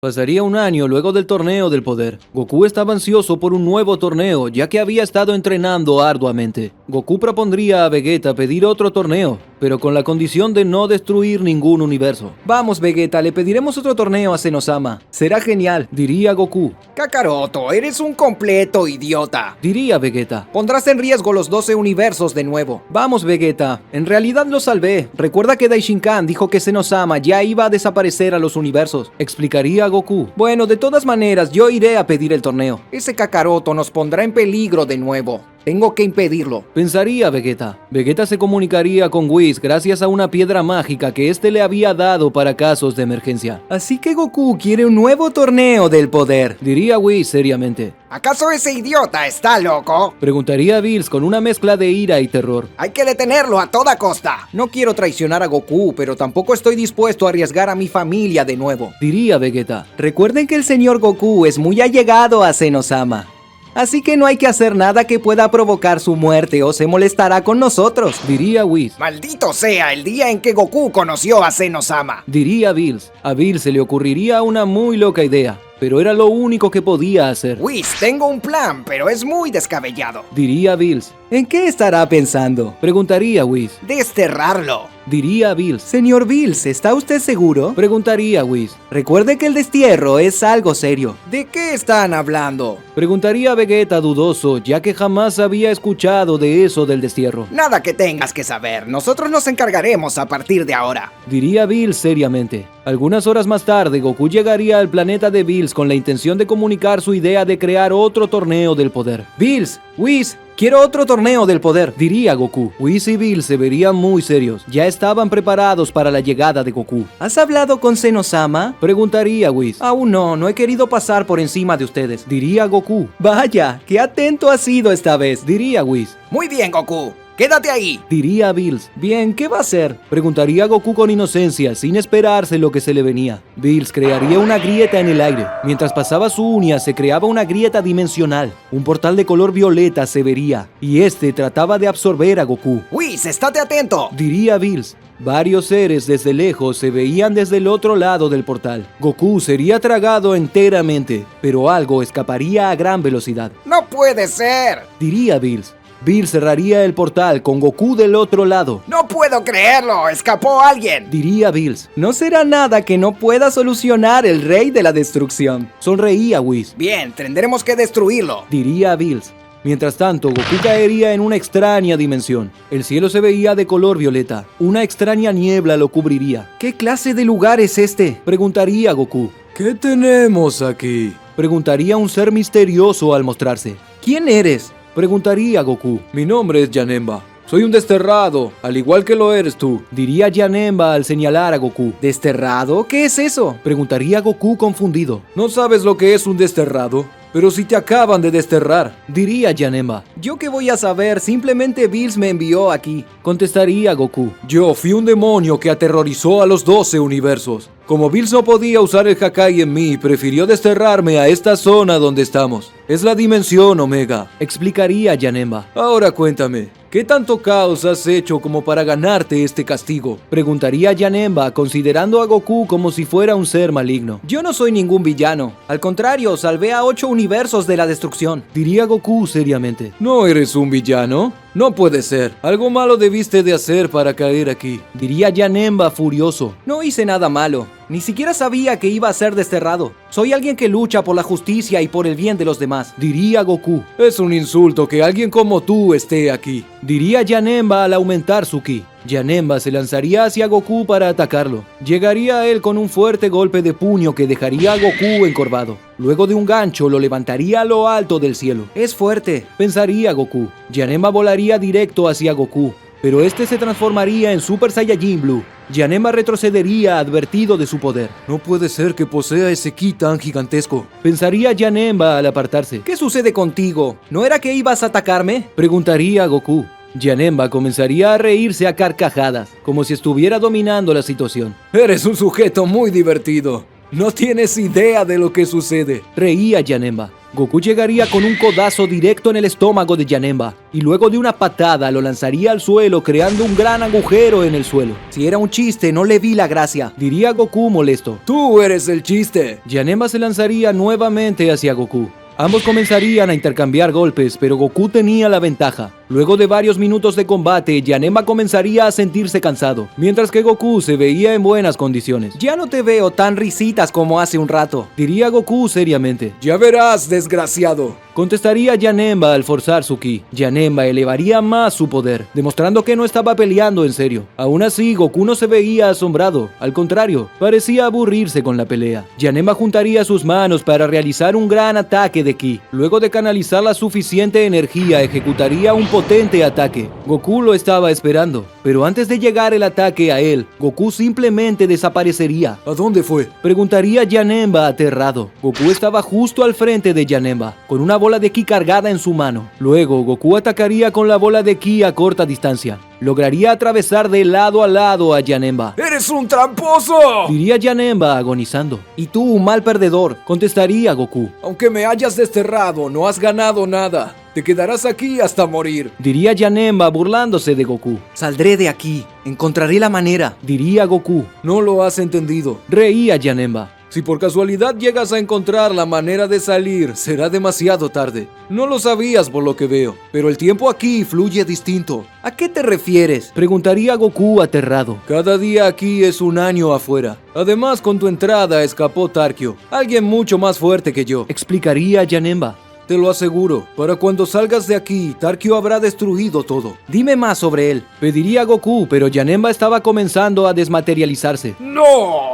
Pasaría un año luego del torneo del poder. Goku estaba ansioso por un nuevo torneo, ya que había estado entrenando arduamente. Goku propondría a Vegeta pedir otro torneo, pero con la condición de no destruir ningún universo. Vamos, Vegeta, le pediremos otro torneo a Zenosama. Será genial, diría Goku. Kakaroto, eres un completo idiota. Diría Vegeta. Pondrás en riesgo los 12 universos de nuevo. Vamos, Vegeta, en realidad lo salvé. Recuerda que Daishinkan dijo que Zenosama ya iba a desaparecer a los universos. Explicaría a Goku. Bueno, de todas maneras, yo iré a pedir el torneo. Ese Kakaroto nos pondrá en peligro de nuevo. Tengo que impedirlo. Pensaría Vegeta. Vegeta se comunicaría con Whis gracias a una piedra mágica que este le había dado para casos de emergencia. Así que Goku quiere un nuevo torneo del poder, diría Whis seriamente. ¿Acaso ese idiota está loco? Preguntaría Bills con una mezcla de ira y terror. Hay que detenerlo a toda costa. No quiero traicionar a Goku, pero tampoco estoy dispuesto a arriesgar a mi familia de nuevo. Diría Vegeta. Recuerden que el señor Goku es muy allegado a Zenosama. Así que no hay que hacer nada que pueda provocar su muerte o se molestará con nosotros, diría Whis. Maldito sea el día en que Goku conoció a Zenosama, diría Bills. A Bills se le ocurriría una muy loca idea, pero era lo único que podía hacer. Whis, tengo un plan, pero es muy descabellado, diría Bills. ¿En qué estará pensando? Preguntaría Whis. Desterrarlo, diría Bills. Señor Bills, ¿está usted seguro? Preguntaría Whis. Recuerde que el destierro es algo serio. ¿De qué están hablando? Preguntaría Vegeta dudoso, ya que jamás había escuchado de eso del destierro. Nada que tengas que saber, nosotros nos encargaremos a partir de ahora, diría Bills seriamente. Algunas horas más tarde, Goku llegaría al planeta de Bills con la intención de comunicar su idea de crear otro torneo del poder. Bills, Whis, quiero otro torneo del poder, diría Goku. Whis y Bills se verían muy serios. Ya estaban preparados para la llegada de Goku. ¿Has hablado con Zenosama? Preguntaría Whis. Aún no he querido pasar por encima de ustedes, diría Goku. Vaya, qué atento has sido esta vez, diría Whis. Muy bien, Goku. ¡Quédate ahí!, diría Bills. Bien, ¿qué va a hacer? Preguntaría Goku con inocencia, sin esperarse lo que se le venía. Bills crearía una grieta en el aire. Mientras pasaba su uña, se creaba una grieta dimensional. Un portal de color violeta se vería, y este trataba de absorber a Goku. ¡Whis, estate atento!, diría Bills. Varios seres desde lejos se veían desde el otro lado del portal. Goku sería tragado enteramente, pero algo escaparía a gran velocidad. ¡No puede ser!, diría Bills. Bills cerraría el portal con Goku del otro lado. ¡No puedo creerlo! ¡Escapó alguien!, diría Bills. No será nada que no pueda solucionar el rey de la destrucción. Sonreía Whis. Bien, tendremos que destruirlo, diría Bills. Mientras tanto, Goku caería en una extraña dimensión. El cielo se veía de color violeta. Una extraña niebla lo cubriría. ¿Qué clase de lugar es este?, preguntaría Goku. ¿Qué tenemos aquí?, preguntaría un ser misterioso al mostrarse. ¿Quién eres?, preguntaría Goku. Mi nombre es Janemba. Soy un desterrado, al igual que lo eres tú, diría Janemba al señalar a Goku. ¿Desterrado? ¿Qué es eso?, preguntaría Goku confundido. ¿No sabes lo que es un desterrado? Pero si te acaban de desterrar, diría Janemba. ¿Yo qué voy a saber? Simplemente Bills me envió aquí, contestaría Goku. Yo fui un demonio que aterrorizó a los 12 universos. Como Bills no podía usar el Hakai en mí, prefirió desterrarme a esta zona donde estamos. Es la dimensión Omega, explicaría Janemba. Ahora cuéntame, ¿qué tanto caos has hecho como para ganarte este castigo?, preguntaría Janemba, considerando a Goku como si fuera un ser maligno. Yo no soy ningún villano. Al contrario, salvé a 8 universos de la destrucción, diría Goku seriamente. ¿No eres un villano? No puede ser. Algo malo debiste de hacer para caer aquí, diría Janemba furioso. No hice nada malo. Ni siquiera sabía que iba a ser desterrado. Soy alguien que lucha por la justicia y por el bien de los demás, diría Goku. Es un insulto que alguien como tú esté aquí, diría Janemba al aumentar su ki. Janemba se lanzaría hacia Goku para atacarlo. Llegaría a él con un fuerte golpe de puño que dejaría a Goku encorvado. Luego de un gancho lo levantaría a lo alto del cielo. Es fuerte, pensaría Goku. Janemba volaría directo hacia Goku, pero este se transformaría en Super Saiyajin Blue. Janemba retrocedería advertido de su poder. No puede ser que posea ese ki tan gigantesco, pensaría Janemba al apartarse. ¿Qué sucede contigo? ¿No era que ibas a atacarme?, preguntaría Goku. Janemba comenzaría a reírse a carcajadas, como si estuviera dominando la situación. Eres un sujeto muy divertido. No tienes idea de lo que sucede, reía Janemba. Goku llegaría con un codazo directo en el estómago de Janemba y luego de una patada lo lanzaría al suelo creando un gran agujero en el suelo. Si era un chiste, no le vi la gracia, diría Goku molesto. Tú eres el chiste. Janemba se lanzaría nuevamente hacia Goku. Ambos comenzarían a intercambiar golpes, pero Goku tenía la ventaja. Luego de varios minutos de combate, Janemba comenzaría a sentirse cansado, mientras que Goku se veía en buenas condiciones. Ya no te veo tan risitas como hace un rato, diría Goku seriamente. Ya verás, desgraciado, contestaría Janemba al forzar su ki. Janemba elevaría más su poder, demostrando que no estaba peleando en serio. Aún así, Goku no se veía asombrado, al contrario, parecía aburrirse con la pelea. Janemba juntaría sus manos para realizar un gran ataque de ki. Luego de canalizar la suficiente energía, ejecutaría un potente ataque. Goku lo estaba esperando, pero antes de llegar el ataque a él, Goku simplemente desaparecería. ¿A dónde fue?, preguntaría Janemba aterrado. Goku estaba justo al frente de Janemba, con una bola de ki cargada en su mano. Luego, Goku atacaría con la bola de ki a corta distancia. Lograría atravesar de lado a lado a Janemba. ¡Eres un tramposo!, diría Janemba agonizando. Y tú, un mal perdedor, contestaría Goku. Aunque me hayas desterrado, no has ganado nada. Te quedarás aquí hasta morir, diría Janemba burlándose de Goku. Saldré de aquí, encontraré la manera, diría Goku. No lo has entendido, reía Janemba. Si por casualidad llegas a encontrar la manera de salir, será demasiado tarde. No lo sabías por lo que veo, pero el tiempo aquí fluye distinto. ¿A qué te refieres?, preguntaría Goku aterrado. Cada día aquí es un año afuera. Además, con tu entrada escapó Tarkio, alguien mucho más fuerte que yo, explicaría Janemba. Te lo aseguro, para cuando salgas de aquí, Tarkio habrá destruido todo. Dime más sobre él, pediría Goku, pero Janemba estaba comenzando a desmaterializarse. ¡No!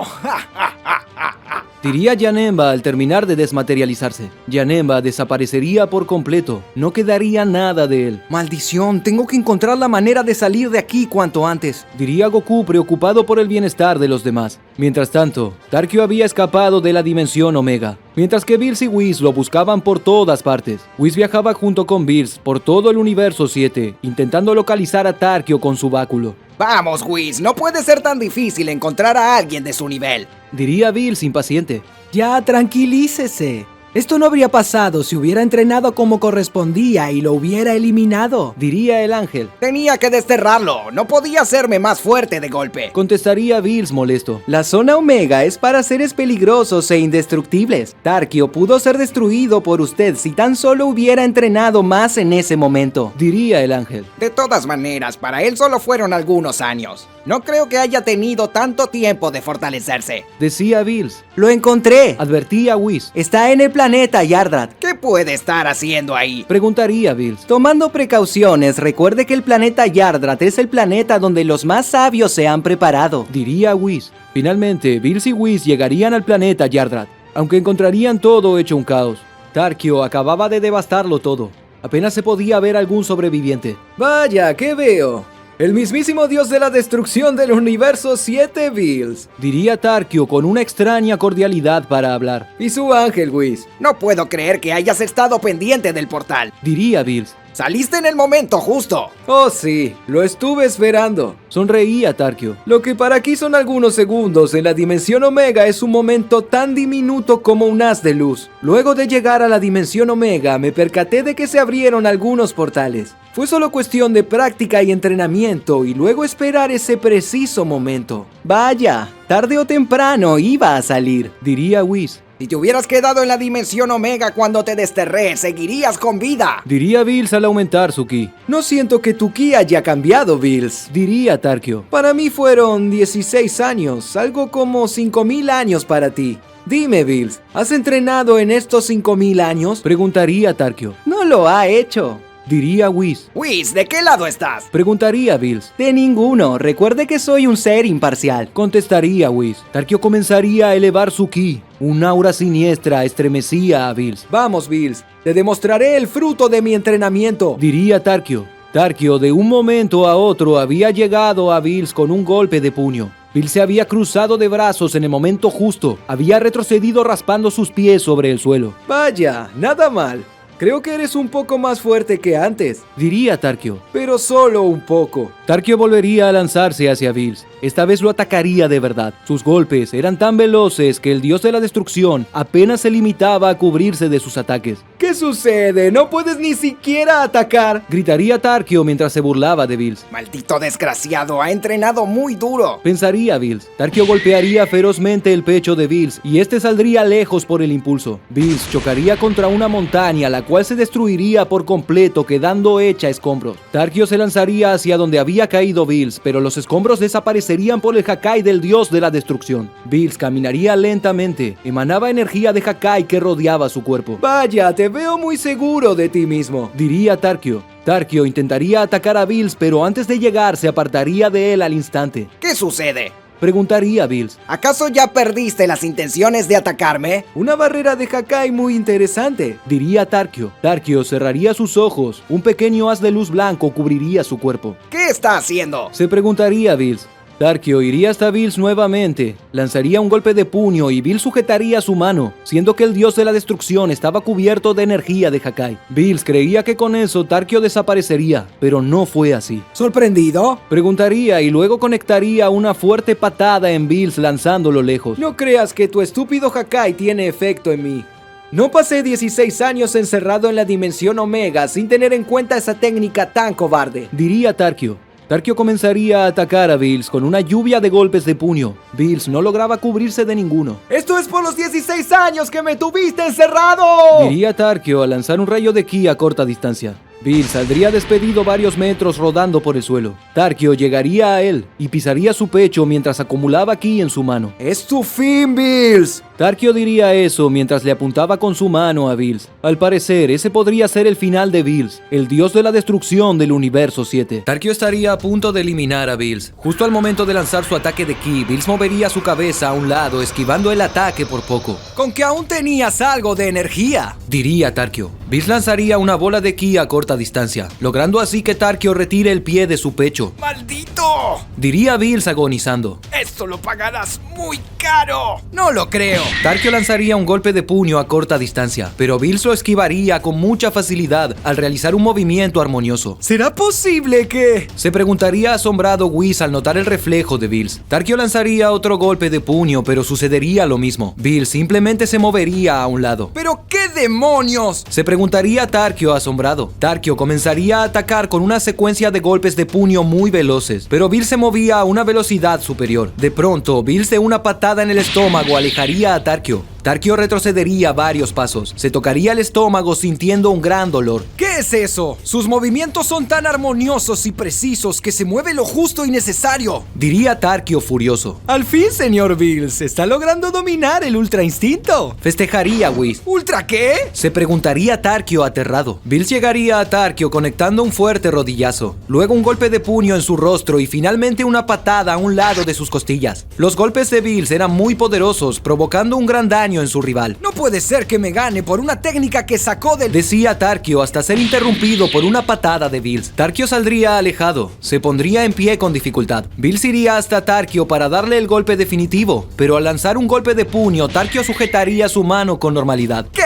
diría Janemba al terminar de desmaterializarse. Janemba desaparecería por completo, no quedaría nada de él. ¡Maldición! Tengo que encontrar la manera de salir de aquí cuanto antes, diría Goku preocupado por el bienestar de los demás. Mientras tanto, Tarkio había escapado de la dimensión Omega, mientras que Bills y Whis lo buscaban por todas partes. Whis viajaba junto con Bills por todo el universo 7, intentando localizar a Tarkio con su báculo. Vamos, Whis, no puede ser tan difícil encontrar a alguien de su nivel, diría Bills impaciente. Ya, tranquilícese. Esto no habría pasado si hubiera entrenado como correspondía y lo hubiera eliminado, diría el ángel. Tenía que desterrarlo, no podía hacerme más fuerte de golpe, contestaría Bills molesto. La zona Omega es para seres peligrosos e indestructibles. Tarkio pudo ser destruido por usted si tan solo hubiera entrenado más en ese momento, diría el ángel. De todas maneras, para él solo fueron algunos años. No creo que haya tenido tanto tiempo de fortalecerse, decía Bills. Lo encontré, advertía Whis. Está en el planeta Yardrat. ¿Qué puede estar haciendo ahí?, preguntaría Bills. Tomando precauciones, recuerde que el planeta Yardrat es el planeta donde los más sabios se han preparado, diría Whis. Finalmente, Bills y Whis llegarían al planeta Yardrat, aunque encontrarían todo hecho un caos. Tarkio acababa de devastarlo todo. Apenas se podía ver algún sobreviviente. Vaya, ¿qué veo? El mismísimo dios de la destrucción del universo 7, Bills, diría Tarkio con una extraña cordialidad para hablar. Y su ángel, Whis. No puedo creer que hayas estado pendiente del portal, diría Bills. Saliste en el momento justo. Oh sí, lo estuve esperando, sonreía Tarkio. Lo que para aquí son algunos segundos, en la dimensión Omega es un momento tan diminuto como un haz de luz. Luego de llegar a la dimensión Omega, me percaté de que se abrieron algunos portales. Fue solo cuestión de práctica y entrenamiento y luego esperar ese preciso momento. Vaya, tarde o temprano iba a salir, diría Whis. Si te hubieras quedado en la dimensión Omega cuando te desterré, seguirías con vida, diría Bills al aumentar su ki. No siento que tu ki haya cambiado, Bills, diría Tarkio. Para mí fueron 16 años, algo como 5000 años para ti. Dime, Bills, ¿has entrenado en estos 5000 años? Preguntaría Tarkio. No lo ha hecho, diría Whis. Whis, ¿de qué lado estás?, preguntaría Bills. De ninguno, recuerde que soy un ser imparcial, contestaría Whis. Tarkio comenzaría a elevar su ki. Un aura siniestra estremecía a Bills. Vamos, Bills, te demostraré el fruto de mi entrenamiento, diría Tarkio. Tarkio de un momento a otro había llegado a Bills con un golpe de puño. Bills se había cruzado de brazos en el momento justo. Había retrocedido raspando sus pies sobre el suelo. Vaya, nada mal. Creo que eres un poco más fuerte que antes, diría Tarkio. Pero solo un poco. Tarkio volvería a lanzarse hacia Bills. Esta vez lo atacaría de verdad. Sus golpes eran tan veloces que el dios de la destrucción apenas se limitaba a cubrirse de sus ataques. ¿Qué sucede? ¿No puedes ni siquiera atacar?, gritaría Tarkio mientras se burlaba de Bills. Maldito desgraciado, ha entrenado muy duro. Pensaría Bills. Tarkio golpearía ferozmente el pecho de Bills y este saldría lejos por el impulso. Bills chocaría contra una montaña, la cual se destruiría por completo, quedando hecha escombros. Tarkio se lanzaría hacia donde había caído Bills, pero los escombros desaparecerían por el Hakai del dios de la destrucción. Bills caminaría lentamente. Emanaba energía de Hakai que rodeaba su cuerpo. Vaya, te veo muy seguro de ti mismo, diría Tarkio. Tarkio intentaría atacar a Bills, pero antes de llegar se apartaría de él al instante. ¿Qué sucede? Preguntaría Bills. ¿Acaso ya perdiste las intenciones de atacarme? Una barrera de Hakai muy interesante, diría Tarkio. Tarkio cerraría sus ojos. Un pequeño haz de luz blanco cubriría su cuerpo. ¿Qué está haciendo? Se preguntaría Bills. Tarkio iría hasta Bills nuevamente, lanzaría un golpe de puño y Bills sujetaría su mano, siendo que el dios de la destrucción estaba cubierto de energía de Hakai. Bills creía que con eso Tarkio desaparecería, pero no fue así. ¿Sorprendido?, preguntaría y luego conectaría una fuerte patada en Bills lanzándolo lejos. No creas que tu estúpido Hakai tiene efecto en mí. No pasé 16 años encerrado en la dimensión Omega sin tener en cuenta esa técnica tan cobarde, diría Tarkio. Tarkio comenzaría a atacar a Bills con una lluvia de golpes de puño. Bills no lograba cubrirse de ninguno. ¡Esto es por los 16 años que me tuviste encerrado!, diría Tarkio al lanzar un rayo de ki a corta distancia. Bills saldría despedido varios metros rodando por el suelo. Tarkio llegaría a él y pisaría su pecho mientras acumulaba ki en su mano. ¡Es tu fin, Bills! Tarkio diría eso mientras le apuntaba con su mano a Bills. Al parecer, ese podría ser el final de Bills, el dios de la destrucción del universo 7. Tarkio estaría a punto de eliminar a Bills. Justo al momento de lanzar su ataque de ki, Bills movería su cabeza a un lado, esquivando el ataque por poco. ¡Con que aún tenías algo de energía!, diría Tarkio. Bills lanzaría una bola de ki a corta distancia, logrando así que Tarkio retire el pie de su pecho. ¡Maldito!, diría Bills agonizando. ¡Esto lo pagarás muy caro! ¡No lo creo! Tarkio lanzaría un golpe de puño a corta distancia, pero Bills lo esquivaría con mucha facilidad al realizar un movimiento armonioso. ¿Será posible que...? Se preguntaría asombrado Whis al notar el reflejo de Bills. Tarkio lanzaría otro golpe de puño, pero sucedería lo mismo. Bills simplemente se movería a un lado. ¿Pero qué demonios?, se preguntaría Tarkio asombrado. Tarkio comenzaría a atacar con una secuencia de golpes de puño muy veloces, pero Bills se movía a una velocidad superior. De pronto, Bills de una patada en el estómago alejaría a Tarkio. Tarkio retrocedería varios pasos. Se tocaría el estómago sintiendo un gran dolor. ¿Qué es eso? Sus movimientos son tan armoniosos y precisos que se mueve lo justo y necesario, diría Tarkio furioso. Al fin, señor Bills, está logrando dominar el Ultra Instinto, festejaría Whis. ¿Ultra qué?, se preguntaría Tarkio aterrado. Bills llegaría a Tarkio conectando un fuerte rodillazo, luego un golpe de puño en su rostro y finalmente una patada a un lado de sus costillas. Los golpes de Bills eran muy poderosos, provocando un gran daño en su rival. No puede ser que me gane por una técnica que sacó del... decía Tarkio hasta ser interrumpido por una patada de Bills. Tarkio saldría alejado, se pondría en pie con dificultad. Bills iría hasta Tarkio para darle el golpe definitivo, pero al lanzar un golpe de puño, Tarkio sujetaría su mano con normalidad. ¿Qué?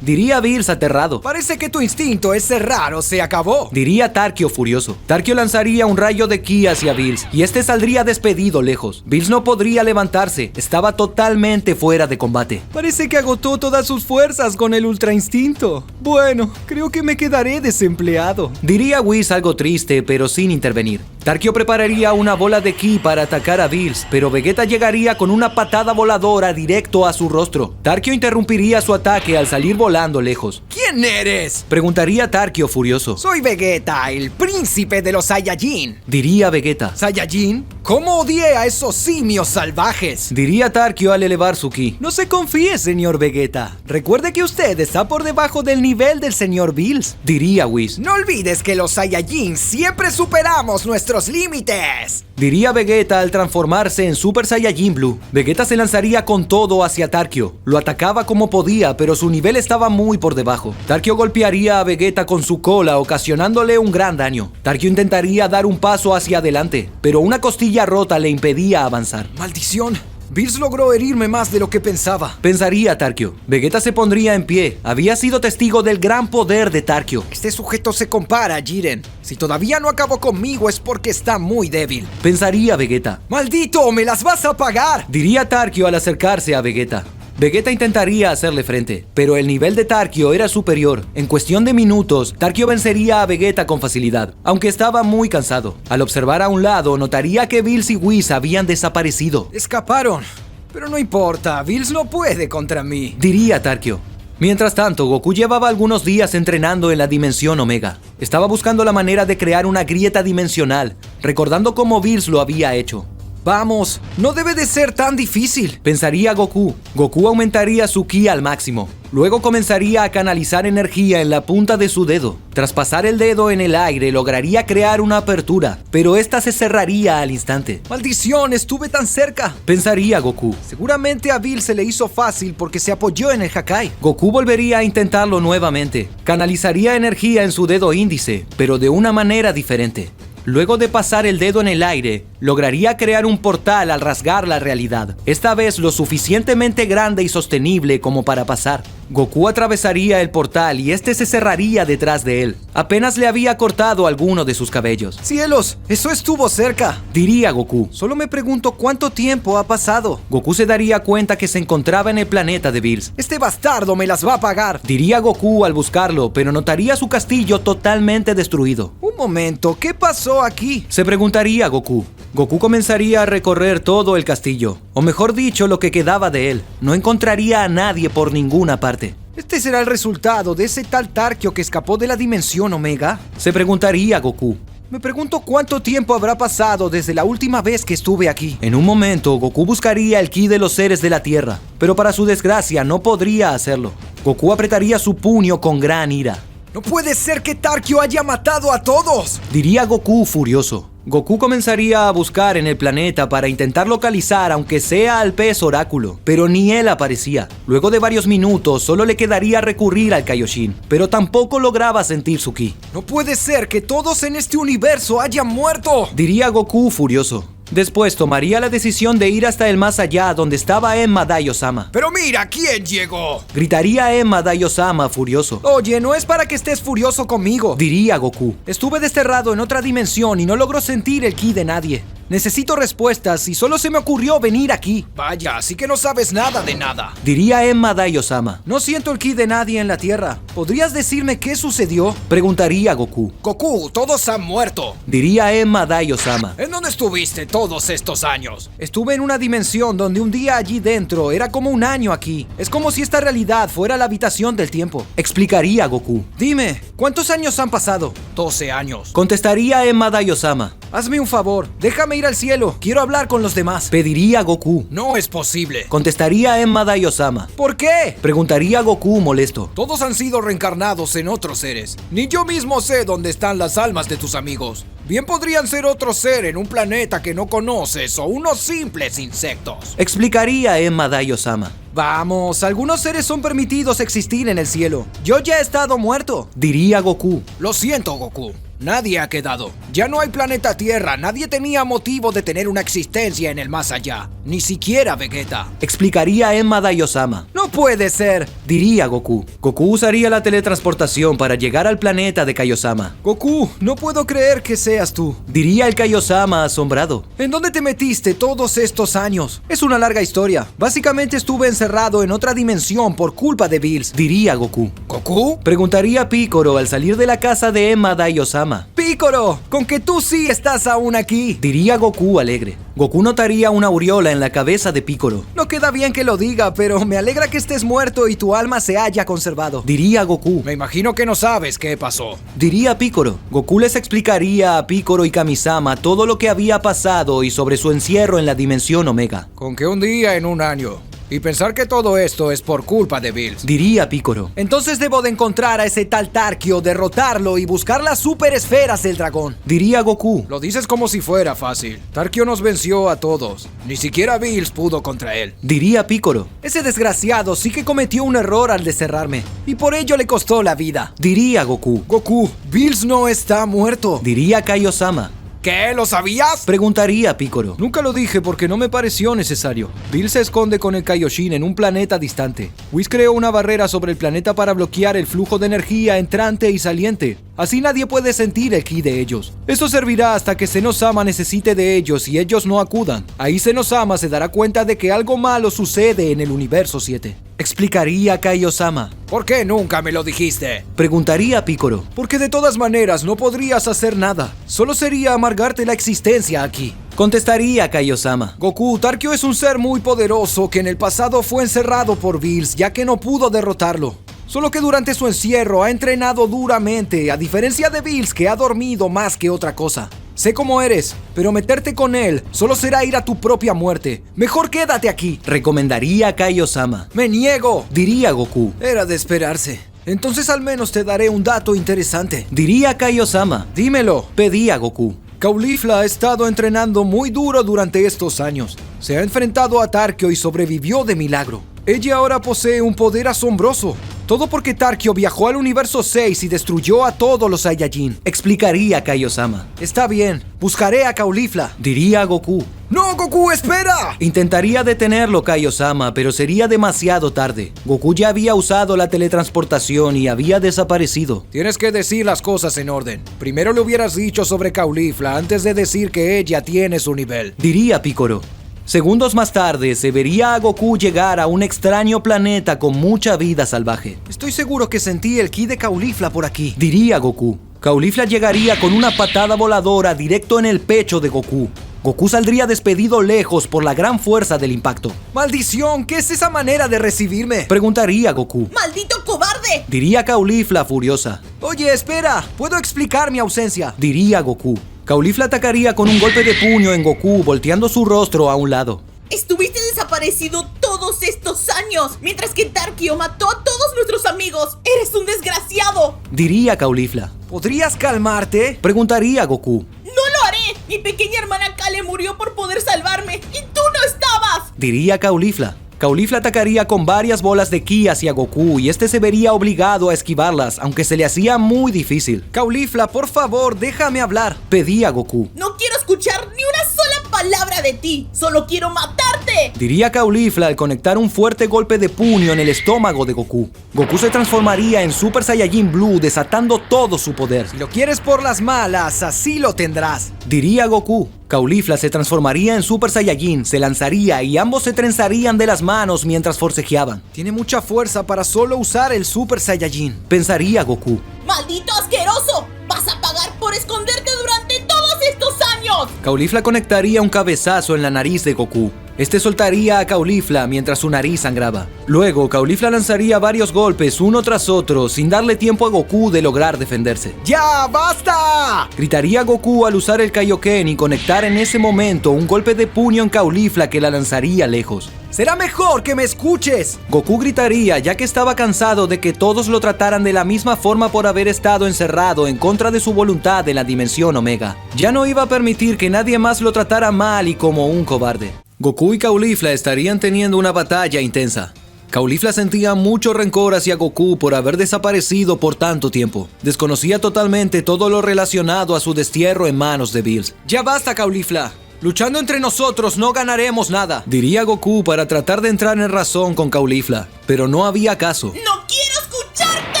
Diría Bills aterrado. Parece que tu instinto es ser raro, se acabó, diría Tarkio furioso. Tarkio lanzaría un rayo de ki hacia Bills y este saldría despedido lejos. Bills no podría levantarse, estaba totalmente fuera de combate. Parece que agotó todas sus fuerzas con el Ultra Instinto. Bueno, creo que me quedaré desempleado, diría Whis algo triste, pero sin intervenir. Tarkio prepararía una bola de ki para atacar a Bills, pero Vegeta llegaría con una patada voladora directo a su rostro. Tarkio interrumpiría su ataque al salir volando lejos. ¿Quién eres?, preguntaría Tarkio furioso. Soy Vegeta, el príncipe de los Saiyajin, diría Vegeta. ¿Saiyajin? ¿Cómo odié a esos simios salvajes?, diría Tarkio al elevar su ki. No se confíe, señor Vegeta. Recuerde que usted está por debajo del nivel del señor Bills, diría Whis. No olvides que los Saiyajin siempre superamos nuestros límites, diría Vegeta al transformarse en Super Saiyajin Blue. Vegeta se lanzaría con todo hacia Tarkio. Lo atacaba como podía, pero su nivel estaba muy por debajo. Tarkio golpearía a Vegeta con su cola, ocasionándole un gran daño. Tarkio intentaría dar un paso hacia adelante, pero una costilla rota le impedía avanzar. ¡Maldición! Bills logró herirme más de lo que pensaba, pensaría Tarkio. Vegeta se pondría en pie. Había sido testigo del gran poder de Tarkio. Este sujeto se compara a Jiren. Si todavía no acabó conmigo es porque está muy débil, pensaría Vegeta. ¡Maldito! ¡Me las vas a pagar!, diría Tarkio al acercarse a Vegeta. Vegeta intentaría hacerle frente, pero el nivel de Tarkio era superior. En cuestión de minutos, Tarkio vencería a Vegeta con facilidad, aunque estaba muy cansado. Al observar a un lado, notaría que Bills y Whis habían desaparecido. Escaparon, pero no importa, Bills no puede contra mí, diría Tarkio. Mientras tanto, Goku llevaba algunos días entrenando en la dimensión Omega. Estaba buscando la manera de crear una grieta dimensional, recordando cómo Bills lo había hecho. Vamos, no debe de ser tan difícil, pensaría Goku. Goku aumentaría su ki al máximo. Luego comenzaría a canalizar energía en la punta de su dedo. Tras pasar el dedo en el aire, lograría crear una apertura, pero esta se cerraría al instante. ¡Maldición! Estuve tan cerca, pensaría Goku. Seguramente a Bills se le hizo fácil porque se apoyó en el Hakai. Goku volvería a intentarlo nuevamente. Canalizaría energía en su dedo índice, pero de una manera diferente. Luego de pasar el dedo en el aire, lograría crear un portal al rasgar la realidad, esta vez lo suficientemente grande y sostenible como para pasar. Goku atravesaría el portal y este se cerraría detrás de él. Apenas le había cortado alguno de sus cabellos. ¡Cielos! ¡Eso estuvo cerca!, diría Goku. Solo me pregunto cuánto tiempo ha pasado. Goku se daría cuenta que se encontraba en el planeta de Bills. ¡Este bastardo me las va a pagar!, diría Goku al buscarlo, pero notaría su castillo totalmente destruido. Un momento, ¿qué pasó aquí?, se preguntaría Goku. Goku comenzaría a recorrer todo el castillo, o mejor dicho, lo que quedaba de él. No encontraría a nadie por ninguna parte. ¿Este será el resultado de ese tal Tarkio que escapó de la dimensión Omega?, se preguntaría Goku. Me pregunto cuánto tiempo habrá pasado desde la última vez que estuve aquí. En un momento, Goku buscaría el ki de los seres de la Tierra, pero para su desgracia no podría hacerlo. Goku apretaría su puño con gran ira. ¡No puede ser que Tarkio haya matado a todos!, diría Goku furioso. Goku comenzaría a buscar en el planeta para intentar localizar aunque sea al pez oráculo, pero ni él aparecía. Luego de varios minutos solo le quedaría recurrir al Kaioshin, pero tampoco lograba sentir su ki. ¡No puede ser que todos en este universo hayan muerto!, diría Goku furioso. Después tomaría la decisión de ir hasta el más allá donde estaba Enma Daio-sama. ¡Pero mira quién llegó!, gritaría Enma Daio-sama furioso. Oye, no es para que estés furioso conmigo, diría Goku. Estuve desterrado en otra dimensión y no logro sentir el ki de nadie. Necesito respuestas y solo se me ocurrió venir aquí. Vaya, así que no sabes nada de nada, diría Enma Daio-sama. No siento el ki de nadie en la Tierra. ¿Podrías decirme qué sucedió?, preguntaría Goku. Goku, todos han muerto, diría Enma Daio-sama. ¿En dónde estuviste todos estos años? Estuve en una dimensión donde un día allí dentro era como un año aquí. Es como si esta realidad fuera la habitación del tiempo, explicaría Goku. Dime, ¿cuántos años han pasado? 12 años, contestaría Enma Daio-sama. Hazme un favor, déjame ir al cielo, quiero hablar con los demás, pediría Goku. No es posible, contestaría Enma Daio-sama. ¿Por qué?, preguntaría Goku molesto. Todos han sido reencarnados en otros seres. Ni yo mismo sé dónde están las almas de tus amigos. Bien podrían ser otro ser en un planeta que no conoces o unos simples insectos, explicaría Enma Daio-sama. Vamos, algunos seres son permitidos existir en el cielo. Yo ya he estado muerto, diría Goku. Lo siento, Goku. Nadie ha quedado. Ya no hay planeta Tierra. Nadie tenía motivo de tener una existencia en el más allá. Ni siquiera Vegeta, explicaría Enma Daio-sama. No puede ser, diría Goku. Goku usaría la teletransportación para llegar al planeta de Kaiosama. Goku, no puedo creer que seas tú, diría el Kaiosama asombrado. ¿En dónde te metiste todos estos años? Es una larga historia. Básicamente estuve encerrado en otra dimensión por culpa de Bills, diría Goku. ¿Goku?, preguntaría Piccolo al salir de la casa de Enma Daio-sama. ¡Piccolo! ¡Con que tú sí estás aún aquí!, diría Goku alegre. Goku notaría una aureola en la cabeza de Piccolo. No queda bien que lo diga, pero me alegra que estés muerto y tu alma se haya conservado, diría Goku. Me imagino que no sabes qué pasó, diría Piccolo. Goku les explicaría a Piccolo y Kamisama todo lo que había pasado y sobre su encierro en la dimensión Omega. Con que un día en un año. Y pensar que todo esto es por culpa de Bills, diría Piccolo. Entonces debo de encontrar a ese tal Tarkio, derrotarlo y buscar las super esferas del dragón, diría Goku. Lo dices como si fuera fácil. Tarkio nos venció a todos. Ni siquiera Bills pudo contra él, diría Piccolo. Ese desgraciado sí que cometió un error al desterrarme y por ello le costó la vida, diría Goku. Goku, Bills no está muerto, diría Kaiosama. ¿Qué? ¿Lo sabías? Preguntaría Picoro. Nunca lo dije porque no me pareció necesario. Bill se esconde con el Kaioshin en un planeta distante. Whis creó una barrera sobre el planeta para bloquear el flujo de energía entrante y saliente. Así nadie puede sentir el ki de ellos. Esto servirá hasta que Senosama necesite de ellos y ellos no acudan. Ahí Senosama se dará cuenta de que algo malo sucede en el universo 7. Explicaría Kaiosama. ¿Por qué nunca me lo dijiste? Preguntaría Picoro. Porque de todas maneras no podrías hacer nada. Solo sería amargarte la existencia aquí. Contestaría Kaiosama. Goku, Tarkio es un ser muy poderoso que en el pasado fue encerrado por Bills ya que no pudo derrotarlo. Solo que durante su encierro ha entrenado duramente, a diferencia de Bills que ha dormido más que otra cosa. Sé cómo eres, pero meterte con él solo será ir a tu propia muerte. Mejor quédate aquí. Recomendaría Kaiosama. ¡Me niego!, diría Goku. Era de esperarse. Entonces al menos te daré un dato interesante. Diría Kaiosama. Dímelo. Pedía Goku. Caulifla ha estado entrenando muy duro durante estos años. Se ha enfrentado a Tarkio y sobrevivió de milagro. Ella ahora posee un poder asombroso. Todo porque Tarkio viajó al universo 6 y destruyó a todos los Saiyajin. Explicaría Kaiosama. Está bien, buscaré a Caulifla. Diría Goku. ¡No, Goku, espera! Intentaría detenerlo Kaiosama, pero sería demasiado tarde. Goku ya había usado la teletransportación y había desaparecido. Tienes que decir las cosas en orden. Primero le hubieras dicho sobre Caulifla antes de decir que ella tiene su nivel. Diría Picoro. Segundos más tarde, se vería a Goku llegar a un extraño planeta con mucha vida salvaje. Estoy seguro que sentí el ki de Caulifla por aquí. Diría Goku. Caulifla llegaría con una patada voladora directo en el pecho de Goku. Goku saldría despedido lejos por la gran fuerza del impacto. ¡Maldición! ¿Qué es esa manera de recibirme? Preguntaría Goku. ¡Maldito cobarde! Diría Caulifla furiosa. Oye, espera. ¿Puedo explicar mi ausencia? Diría Goku. Caulifla atacaría con un golpe de puño en Goku, volteando su rostro a un lado. Estuviste desaparecido todos estos años, mientras que Tarkio mató a todos nuestros amigos. ¡Eres un desgraciado! Diría Caulifla. ¿Podrías calmarte? Preguntaría Goku. ¡No lo haré! Mi pequeña hermana Kale murió por poder salvarme y tú no estabas. Diría Caulifla. Caulifla atacaría con varias bolas de ki hacia Goku y este se vería obligado a esquivarlas, aunque se le hacía muy difícil. Caulifla, por favor, déjame hablar. Pedía Goku. No quiero escuchar ni una sola palabra de ti. Solo quiero matarte. Diría Caulifla al conectar un fuerte golpe de puño en el estómago de Goku. Goku se transformaría en Super Saiyajin Blue, desatando todo su poder. Si lo quieres por las malas, así lo tendrás. Diría Goku. Caulifla se transformaría en Super Saiyajin, se lanzaría y ambos se trenzarían de las manos mientras forcejeaban. Tiene mucha fuerza para solo usar el Super Saiyajin. Pensaría Goku. ¡Maldito asqueroso! ¡Vas a pagar por esconderte durante todos estos años! Caulifla conectaría un cabezazo en la nariz de Goku. Este soltaría a Caulifla mientras su nariz sangraba. Luego, Caulifla lanzaría varios golpes uno tras otro sin darle tiempo a Goku de lograr defenderse. ¡Ya, basta! Gritaría Goku al usar el Kaioken y conectar en ese momento un golpe de puño en Caulifla que la lanzaría lejos. ¡Será mejor que me escuches! Goku gritaría ya que estaba cansado de que todos lo trataran de la misma forma por haber estado encerrado en contra de su voluntad en la dimensión Omega. Ya no iba a permitir que nadie más lo tratara mal y como un cobarde. Goku y Caulifla estarían teniendo una batalla intensa. Caulifla sentía mucho rencor hacia Goku por haber desaparecido por tanto tiempo. Desconocía totalmente todo lo relacionado a su destierro en manos de Bills. ¡Ya basta, Caulifla! Luchando entre nosotros no ganaremos nada. Diría Goku para tratar de entrar en razón con Caulifla, pero no había caso. ¡No quiero escucharte!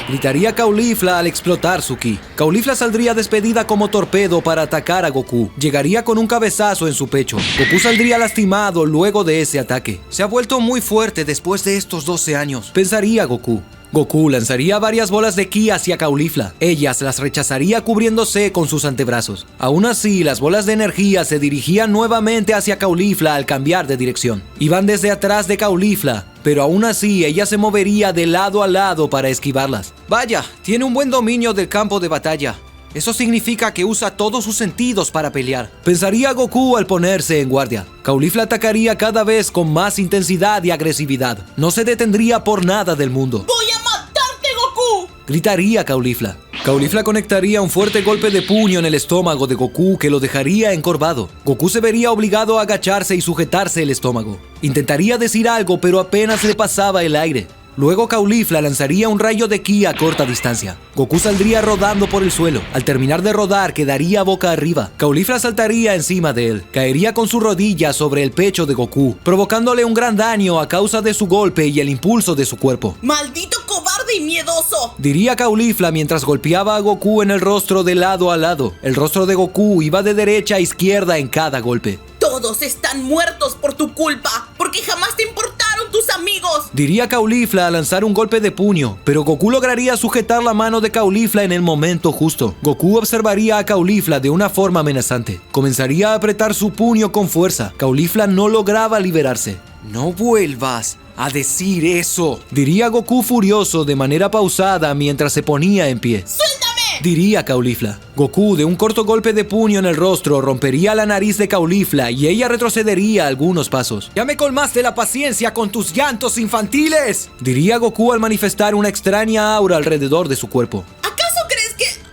Gritaría Caulifla al explotar su ki. Caulifla saldría despedida como torpedo para atacar a Goku. Llegaría con un cabezazo en su pecho. Goku saldría lastimado luego de ese ataque. Se ha vuelto muy fuerte después de estos 12 años. Pensaría Goku. Goku lanzaría varias bolas de ki hacia Caulifla. Ellas las rechazaría cubriéndose con sus antebrazos. Aún así, las bolas de energía se dirigían nuevamente hacia Caulifla al cambiar de dirección. Iban desde atrás de Caulifla, pero aún así ella se movería de lado a lado para esquivarlas. Vaya, tiene un buen dominio del campo de batalla. Eso significa que usa todos sus sentidos para pelear. Pensaría Goku al ponerse en guardia. Caulifla atacaría cada vez con más intensidad y agresividad. No se detendría por nada del mundo. ¡Voy a matarte, Goku! Gritaría Caulifla. Caulifla conectaría un fuerte golpe de puño en el estómago de Goku que lo dejaría encorvado. Goku se vería obligado a agacharse y sujetarse el estómago. Intentaría decir algo, pero apenas le pasaba el aire. Luego Caulifla lanzaría un rayo de ki a corta distancia. Goku saldría rodando por el suelo. Al terminar de rodar, quedaría boca arriba. Caulifla saltaría encima de él. Caería con su rodilla sobre el pecho de Goku, provocándole un gran daño a causa de su golpe y el impulso de su cuerpo. ¡Maldito cobarde y miedoso! Diría Caulifla mientras golpeaba a Goku en el rostro de lado a lado. El rostro de Goku iba de derecha a izquierda en cada golpe. Todos están muertos por tu culpa, porque jamás te importaron tus amigos. Diría Caulifla al lanzar un golpe de puño, pero Goku lograría sujetar la mano de Caulifla en el momento justo. Goku observaría a Caulifla de una forma amenazante. Comenzaría a apretar su puño con fuerza. Caulifla no lograba liberarse. No vuelvas a decir eso, diría Goku furioso de manera pausada mientras se ponía en pie. ¡Suéltame! Diría Caulifla. Goku, de un corto golpe de puño en el rostro, rompería la nariz de Caulifla y ella retrocedería algunos pasos. ¡Ya me colmaste la paciencia con tus llantos infantiles!, diría Goku al manifestar una extraña aura alrededor de su cuerpo. ¿Acaso crees que...?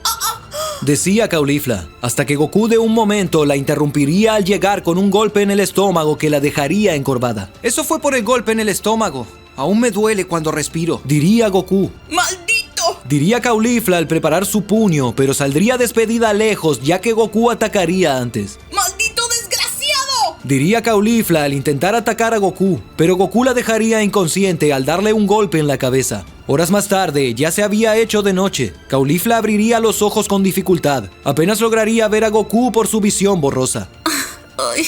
Decía Caulifla, hasta que Goku de un momento la interrumpiría al llegar con un golpe en el estómago que la dejaría encorvada. Eso fue por el golpe en el estómago. Aún me duele cuando respiro, diría Goku. ¡Maldito! Diría Caulifla al preparar su puño, pero saldría despedida lejos ya que Goku atacaría antes. ¡Maldito desgraciado! Diría Caulifla al intentar atacar a Goku, pero Goku la dejaría inconsciente al darle un golpe en la cabeza. Horas más tarde, ya se había hecho de noche. Caulifla abriría los ojos con dificultad. Apenas lograría ver a Goku por su visión borrosa. Ay,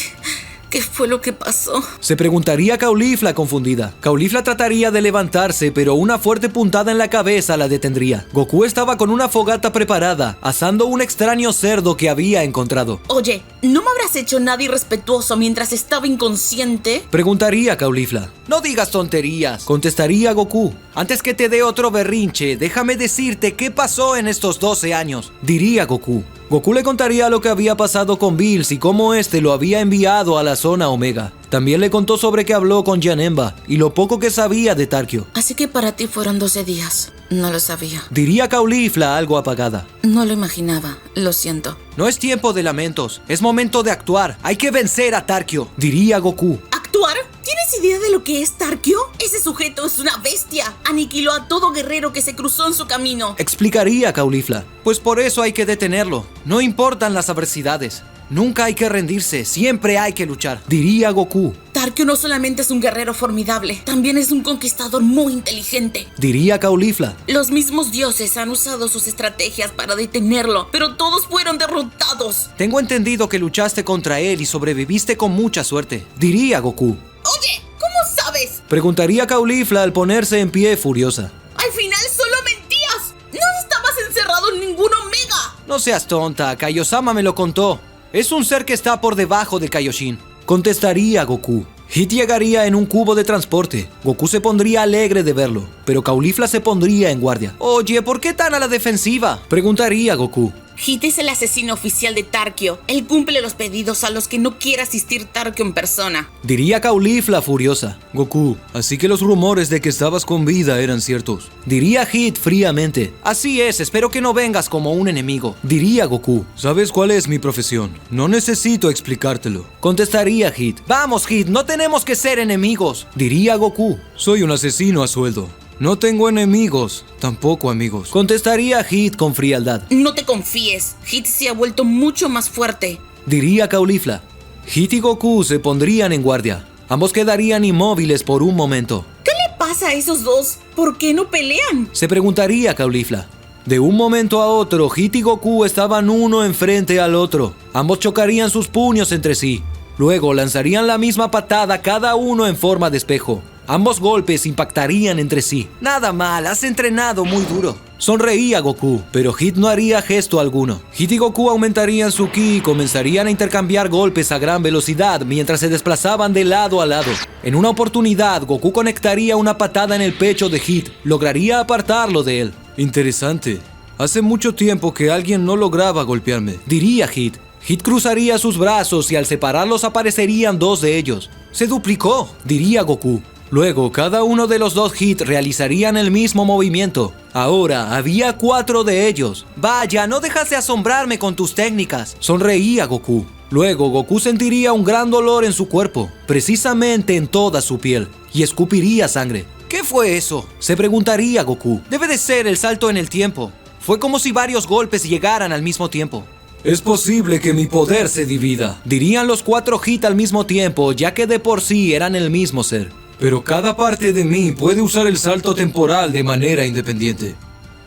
¿qué fue lo que pasó? Se preguntaría Caulifla confundida. Caulifla trataría de levantarse, pero una fuerte puntada en la cabeza la detendría. Goku estaba con una fogata preparada, asando un extraño cerdo que había encontrado. Oye, ¿no me habrás hecho nada irrespetuoso mientras estaba inconsciente? Preguntaría Caulifla. No digas tonterías, Contestaría Goku. Antes que te dé otro berrinche, déjame decirte qué pasó en estos 12 años. Diría Goku. Goku le contaría lo que había pasado con Bills y cómo este lo había enviado a la zona Omega. También le contó sobre que habló con Janemba y lo poco que sabía de Tarkio. Así que para ti fueron 12 días. No lo sabía. Diría Caulifla algo apagada. No lo imaginaba. Lo siento. No es tiempo de lamentos, es momento de actuar. Hay que vencer a Tarkio. Diría Goku. ¿Actuar? ¿Tienes idea de lo que es Tarkio? Ese sujeto es una bestia. Aniquiló a todo guerrero que se cruzó en su camino. Explicaría Caulifla. Pues por eso hay que detenerlo. No importan las adversidades. Nunca hay que rendirse, siempre hay que luchar. Diría Goku. Tarkio no solamente es un guerrero formidable, también es un conquistador muy inteligente. Diría Caulifla. Los mismos dioses han usado sus estrategias para detenerlo, pero todos fueron derrotados. Tengo entendido que luchaste contra él y sobreviviste con mucha suerte. Diría Goku. Oye, ¿cómo sabes? Preguntaría Caulifla al ponerse en pie furiosa. Al final solo mentías. No estabas encerrado en ningún Omega. No seas tonta, Kaiosama me lo contó. Es un ser que está por debajo de Kaioshin. Contestaría Goku. Hit llegaría en un cubo de transporte. Goku se pondría alegre de verlo, pero Caulifla se pondría en guardia. Oye, ¿por qué tan a la defensiva? Preguntaría Goku. Hit es el asesino oficial de Tarkio. Él cumple los pedidos a los que no quiere asistir Tarkio en persona. Diría Caulifla furiosa. Goku, así que los rumores de que estabas con vida eran ciertos. Diría Hit fríamente. Así es, espero que no vengas como un enemigo. Diría Goku. ¿Sabes cuál es mi profesión? No necesito explicártelo. Contestaría Hit. Vamos, Hit, no tenemos que ser enemigos. Diría Goku. Soy un asesino a sueldo. No tengo enemigos, tampoco amigos. Contestaría Hit con frialdad. No te confíes, Hit se ha vuelto mucho más fuerte. Diría Caulifla. Hit y Goku se pondrían en guardia. Ambos quedarían inmóviles por un momento. ¿Qué le pasa a esos dos? ¿Por qué no pelean? Se preguntaría Caulifla. De un momento a otro, Hit y Goku estaban uno enfrente al otro. Ambos chocarían sus puños entre sí. Luego lanzarían la misma patada cada uno en forma de espejo. Ambos golpes impactarían entre sí. Nada mal, has entrenado muy duro. Sonreía Goku, pero Hit no haría gesto alguno. Hit y Goku aumentarían su ki y comenzarían a intercambiar golpes a gran velocidad mientras se desplazaban de lado a lado. En una oportunidad, Goku conectaría una patada en el pecho de Hit. Lograría apartarlo de él. Interesante. Hace mucho tiempo que alguien no lograba golpearme, diría Hit. Hit cruzaría sus brazos y al separarlos aparecerían dos de ellos. Se duplicó, diría Goku. Luego, cada uno de los dos Hit realizarían el mismo movimiento. Ahora, había 4 de ellos. Vaya, no dejas de asombrarme con tus técnicas. Sonreía Goku. Luego, Goku sentiría un gran dolor en su cuerpo, precisamente en toda su piel, y escupiría sangre. ¿Qué fue eso? Se preguntaría Goku. Debe de ser el salto en el tiempo. Fue como si varios golpes llegaran al mismo tiempo. Es posible que mi poder se divida. Dirían los 4 Hit al mismo tiempo, ya que de por sí eran el mismo ser. Pero cada parte de mí puede usar el salto temporal de manera independiente.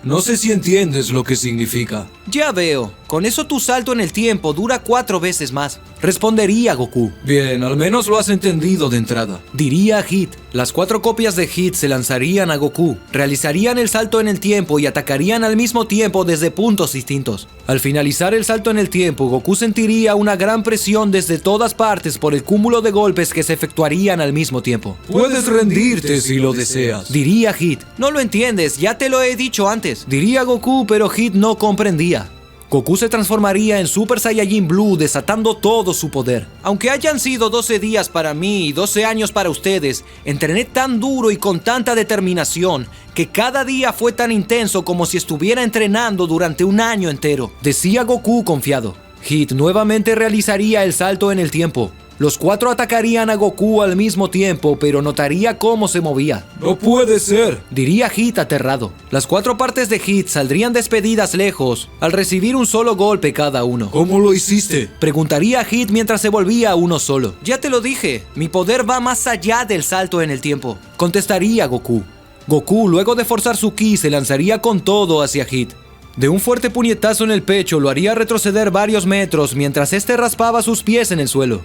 No sé si entiendes lo que significa. Ya veo. Con eso tu salto en el tiempo dura 4 veces más. Respondería Goku. Bien, al menos lo has entendido de entrada. Diría Hit. Las 4 copias de Hit se lanzarían a Goku, realizarían el salto en el tiempo y atacarían al mismo tiempo desde puntos distintos. Al finalizar el salto en el tiempo, Goku sentiría una gran presión desde todas partes por el cúmulo de golpes que se efectuarían al mismo tiempo. Puedes rendirte si lo deseas. Diría Hit. No lo entiendes, ya te lo he dicho antes. Diría Goku, pero Hit no comprendía. Goku se transformaría en Super Saiyajin Blue, desatando todo su poder. Aunque hayan sido 12 días para mí y 12 años para ustedes, entrené tan duro y con tanta determinación que cada día fue tan intenso como si estuviera entrenando durante un año entero. Decía Goku confiado. Hit nuevamente realizaría el salto en el tiempo. Los 4 atacarían a Goku al mismo tiempo, pero notaría cómo se movía. ¡No puede ser!, diría Hit aterrado. Las 4 partes de Hit saldrían despedidas lejos al recibir un solo golpe cada uno. ¿Cómo lo hiciste?, preguntaría Hit mientras se volvía uno solo. Ya te lo dije, mi poder va más allá del salto en el tiempo, contestaría Goku. Goku, luego de forzar su ki, se lanzaría con todo hacia Hit. De un fuerte puñetazo en el pecho lo haría retroceder varios metros mientras este raspaba sus pies en el suelo.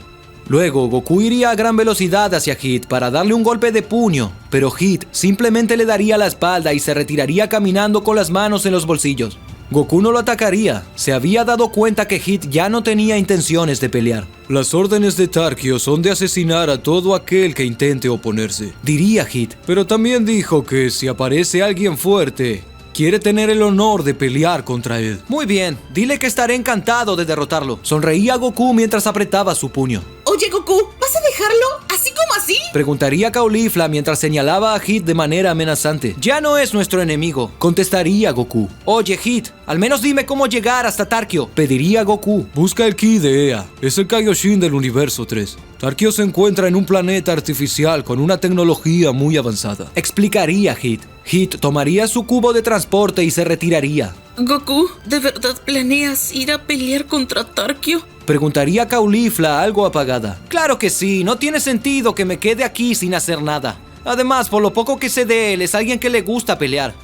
Luego, Goku iría a gran velocidad hacia Hit para darle un golpe de puño, pero Hit simplemente le daría la espalda y se retiraría caminando con las manos en los bolsillos. Goku no lo atacaría, se había dado cuenta que Hit ya no tenía intenciones de pelear. Las órdenes de Tarkio son de asesinar a todo aquel que intente oponerse, diría Hit. Pero también dijo que si aparece alguien fuerte, quiere tener el honor de pelear contra él. Muy bien, dile que estaré encantado de derrotarlo. Sonreía Goku mientras apretaba su puño. Oye, Goku, ¿vas a dejarlo? ¿Así como así? Preguntaría Caulifla mientras señalaba a Hit de manera amenazante. Ya no es nuestro enemigo, contestaría Goku. Oye, Hit, al menos dime cómo llegar hasta Tarkio, pediría Goku. Busca el ki de Ea, es el Kaioshin del universo 3. Tarkio se encuentra en un planeta artificial con una tecnología muy avanzada, explicaría Hit. Hit tomaría su cubo de transporte y se retiraría. Goku, ¿de verdad planeas ir a pelear contra Tarkio? Preguntaría Caulifla algo apagada. Claro que sí, no tiene sentido que me quede aquí sin hacer nada. Además, por lo poco que sé de él, es alguien que le gusta pelear.